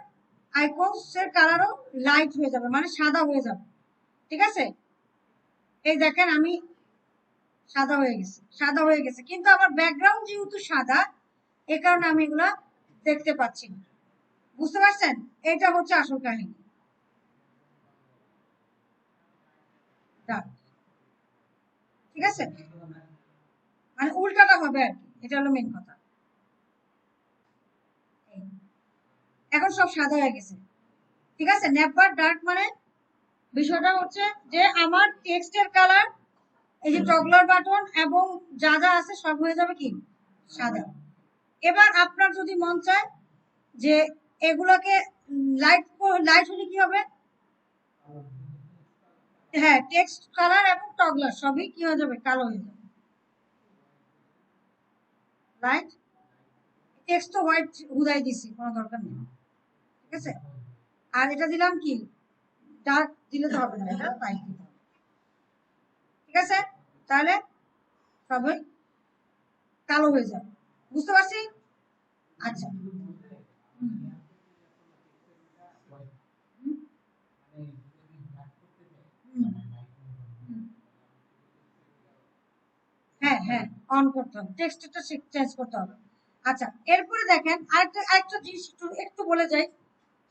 আইকনস এর কালারও লাইট হয়ে যাবে, মানে সাদা হয়ে যাবে। ঠিক আছে, এই দেখেন আমি সাদা হয়ে গেছে, সাদা হয়ে গেছে, কিন্তু আমার ব্যাকগ্রাউন্ড যেহেতু সাদা এ কারণে আমি এগুলা দেখতে পাচ্ছি না। বুঝতে পারছেন, এটা হচ্ছে আসল কাহিনী। ঠিক আছে, মানে উল্টাটা হবে আর কি, এটা হলো মেন কথা। এখন সব সাদা হয়ে গেছে। ঠিক আছে, নেভার ডার্ক মানে বিষয়টা হচ্ছে যে আমার টেক্সটের কালার এই যে টগলার বাটন এবং যা যা আছে সব হয়ে যাবে কি সাদা। এবার আপনার যদি মন চায় যে এগুলাকে লাইট লাইট হলে কি হবে, হ্যাঁ টেক্সট কালার এবং টগলার সবই কি হয়ে যাবে, কালো হয়ে যাবে। রাইট, টেক্সট তো হোয়াইট হুদাই দিছি, কোনো দরকার নেই। ঠিক আছে, আর এটা দিলাম কি ডার্ক দিলে তো হবে না, এটা লাইট দিতে হবে। ঠিক আছে, তাহলে সবই কালো হয়ে যাবে। বুঝতে পারছি? আচ্ছা, হ্যাঁ হ্যাঁ, অন করতে হবে, টেক্সটটা চেঞ্জ করতে হবে। আচ্ছা, এরপরে দেখেন আরেকটা আরেকটা জিনিস একটু একটু বলে যাই,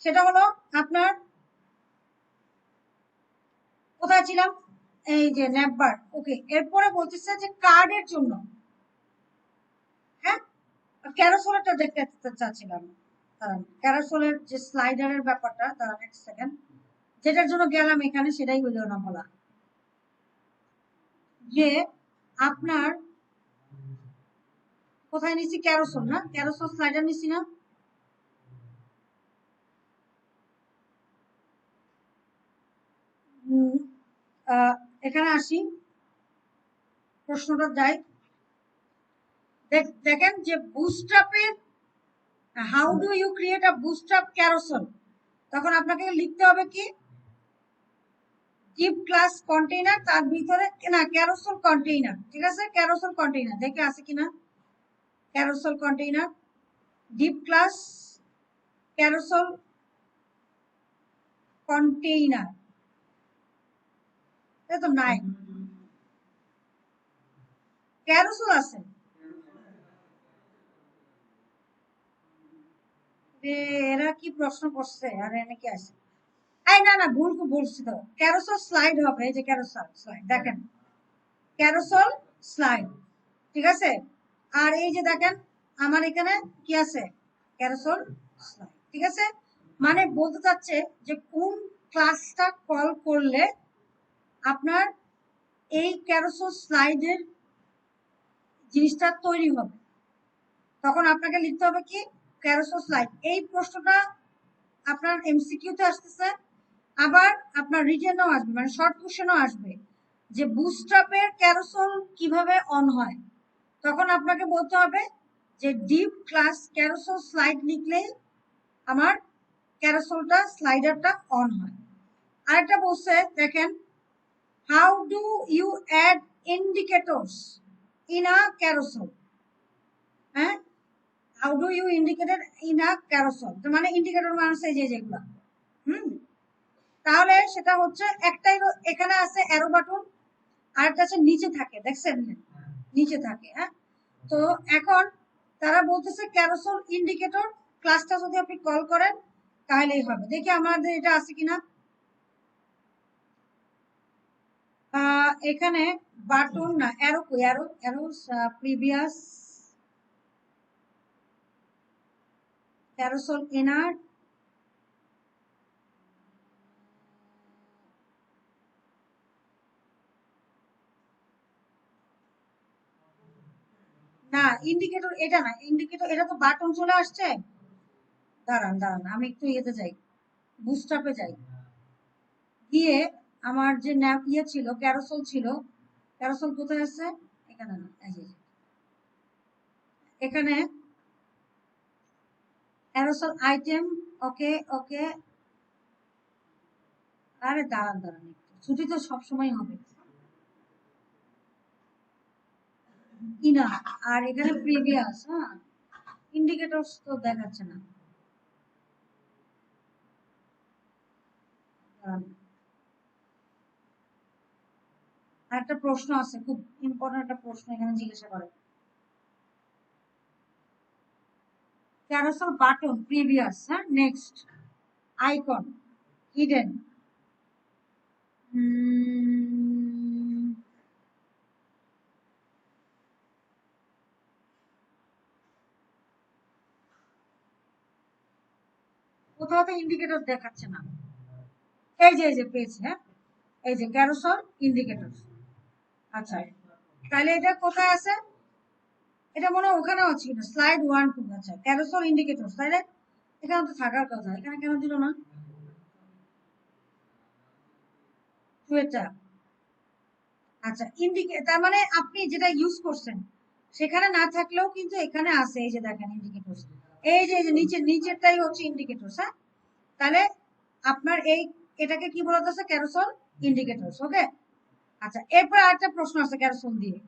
সেটা হলো আপনার কোথায় ছিলাম, এই যে নেভার। ওকে, এরপরে বলতেছে যে কার্ডের জন্য, হ্যাঁ ক্যারোসেলটা দেখতে চাচ্ছিলাম। ক্যারোসেলের যে স্লাইডারের ব্যাপারটা, তারা নেক্সট সেকেন্ড যেটার জন্য গেলাম এখানে সেটাই হইল না বলা, যে আপনার কোথায় নিছি, ক্যারোসেল না, ক্যারোসেল স্লাইডার নিছি না। এখানে আসি, প্রশ্নটা যাই, দেখেন যে বুস্ট্রাপের how do you create a Bootstrap carousel, তখন আপনাকে লিখতে হবে কি ডিপ ক্লাস কন্টেইনার, তার ভিতরে না ক্যারোসেল কন্টেইনার। ঠিক আছে, ক্যারোসেল কন্টেইনার দেখে আছে কিনা, carousel container deep class carousel container, এটা তো নাই, ক্যারোসেল আছে। এরা কি প্রশ্ন করছে, আর এনে কি আছে, এই না না ভুল বলছি তো, ক্যারোসেল স্লাইড হবে, এই যে ক্যারোসেল স্লাইড দেখেন, ক্যারোসেল স্লাইড। ঠিক আছে, আর এই যে দেখেন আমার এখানে কি আছে, ক্যারোসেল স্লাইড। ঠিক আছে, মানে বলতে চাচ্ছে যে কোন ক্লাসটা কল করলে আপনার এই ক্যারোসেল স্লাইডের জিনিসটা তৈরি হবে, তখন আপনাকে লিখতে হবে কি ক্যারোসেল স্লাইড। এই প্রশ্নটা আপনার এমসিকিউতে আসতেছে, আবার আপনার রিটেনও আসবে, মানে শর্ট কোশ্চেনও আসবে যে বুটস্ট্র্যাপের ক্যারোসেল কিভাবে অন হয়। তখন আপনাকে বলতে হবে যে ডিপ ক্লাস ক্যারোসেল স্লাইড লিখলেই আমার ক্যারোসেলটা স্লাইডারটা অন হয়। আরেকটা বলছে দেখেন, how do you add indicators in a carousel. হ্যাঁ, how do you indicator in a carousel, মানে ইন্ডিকেটর মানে হচ্ছে যে যেগুলো। তাহলে সেটা হচ্ছে একটাই এখানে আছে অ্যারো বাটন, আরেকটা আছে নিচে থাকে, দেখছেন নিচে থাকে। হ্যাঁ, তো এখন তারা বলতেছে ক্যারোসেল ইন্ডিকেটর ক্লাসটা যদি আপনি কল করেন তাহলেই হবে। দেখি আমাদের এটা আছে কিনা। এখানে বাটন না, অ্যারো কই, arrow arrow previous carousel inner না, ইন্ডিকেটর এটা না, ইন্ডিকেটর এটা তো বাটন চলে আসছে। দাঁড়ান দাঁড়ান, আমি একটু ইয়েতে যাই, বুটস্ট্র্যাপে যাই, গিয়ে আমার যে ইয়ে ছিল ক্যারোসেল ছিল, ক্যারোসেল কোথায় আছে, এখানে না, এখানে ক্যারোসেল আইটেম। ওকে ওকে, আরে দাঁড়ান দাঁড়ান, ছুটি তো সবসময় হবে কিনা। আর এখানে প্রিভিয়াস, হ্যাঁ ইন্ডিকেটরস তো দেখাচ্ছে না। একটা প্রশ্ন আছে, খুব ইম্পর্টেন্ট একটা প্রশ্ন এখানে জিজ্ঞাসা করে, ক্যারোসেল বাটন প্রিভিয়াস, হ্যাঁ নেক্সট আইকন হিডেন। কোথাও তো ইন্ডিকেটর দেখাচ্ছে না। এই যে পেয়েছি, হ্যাঁ এই যে ক্যারোসেল ইন্ডিকেটর। আচ্ছা, তাহলে এটা কোথায় আছে, এটা মনে হয় ওখানেও ছিল স্লাইড 1 2। আচ্ছা, ক্যারোসেল ইন্ডিকেটর, তাহলে এখানে তো থাকার কথা, এখানে কেন দিল না এটা। আচ্ছা, তার মানে আপনি যেটা ইউজ করছেন সেখানে না থাকলেও কিন্তু এখানে আছে, এই যে দেখেন ইন্ডিকেটর, এই যে নিচেরটাই হচ্ছে ইন্ডিকেটর। হ্যাঁ, তাহলে আপনার এটাকে কি বলা যাচ্ছে, ক্যারোসেল ইন্ডিকেটর। ওকে, আচ্ছা এরপর আরেকটা প্রশ্ন আছে ক্যারোসেল দিয়ে,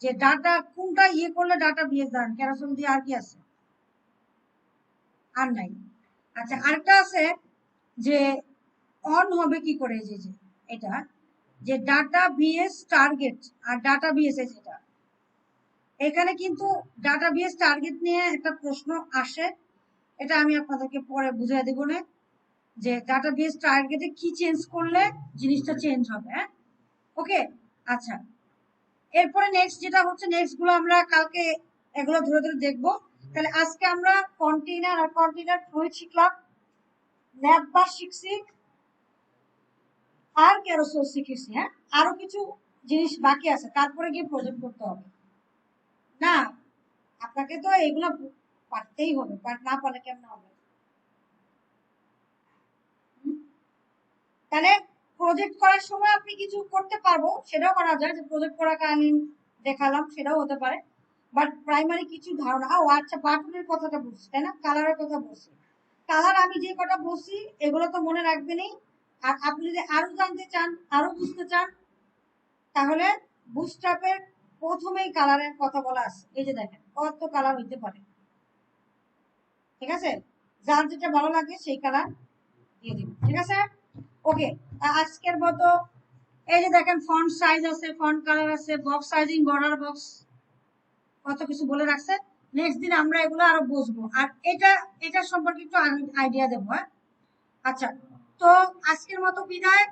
যে ডাটা কোনটা ইয়ে করলে ডাটা বিএস দাঁড়ান, ক্যারোসেল দিয়ে আর কি আছে, আর নাই। আচ্ছা, আরেকটা আছে যে অন হবে কি করে, যে এটা যে ডাটা বিএস টার্গেট আর ডাটা বিএস, যেটা এখানে কিন্তু ডাটা বিএস টার্গেট নিয়ে একটা প্রশ্ন আসে, এটা আমি আপনাদেরকে পরে বুঝিয়ে দেবো না, যে ডাটা বিএস টার্গেটে কি চেঞ্জ করলে জিনিসটা চেঞ্জ হবে। হ্যাঁ, ওকে। আচ্ছা, এরপরে নেক্সট যেটা হচ্ছে, নেক্সট গুলো আমরা কালকে এগুলো ধরে ধরে দেখবো। তাহলে আজকে আমরা কন্টেইনার আর কন্টেইনার ফ্লুইড শিখলাম, ল্যাব বা শিখছি, আর ক্যারোসেল শিখেছি। হ্যাঁ, আরো কিছু জিনিস বাকি আছে, তারপরে গিয়ে প্রজেক্ট করতে হবে। না, আপনাকে তো এগুলো পারতেই হবে, না পারলে কেমন হবে। তাহলে প্রজেক্ট করার সময় আপনি কিছু করতে পারবো, সেটাও করা যায়, যে প্রজেক্ট করাকে আমি দেখালাম, সেটাও হতে পারে। বাট প্রাইমারি কিছু ধারণা। ও আচ্ছা, বাটনের কথাটা বলছি তাই না, কালারের কথা বলছি। কালার আমি যে কটা বলছি এগুলো তো মনে রাখবেনই। আর আপনি যদি আরো জানতে চান, আরো বুঝতে চান, তাহলে বুটস্ট্র্যাপের প্রথমেই কালারের কথা বলা আছে, এই যে দেখেন কত কালার হইতে পারে। ঠিক আছে, যার যেটা ভালো লাগে সেই কালার দিয়ে দিন। ঠিক আছে, ওকে। আজকের মতো এই যে দেখেন ফন্ট সাইজ আছে, ফন্ট কালার আছে, বক্স সাইজিং, বর্ডার বক্স, কত কিছু বলে রাখছে। নেক্সট দিন আমরা এগুলো আরো বুঝবো, আর এটা সম্পর্কে একটু আইডিয়া দেবো। হ্যাঁ, আচ্ছা, তো আজকের মতো বিদায়।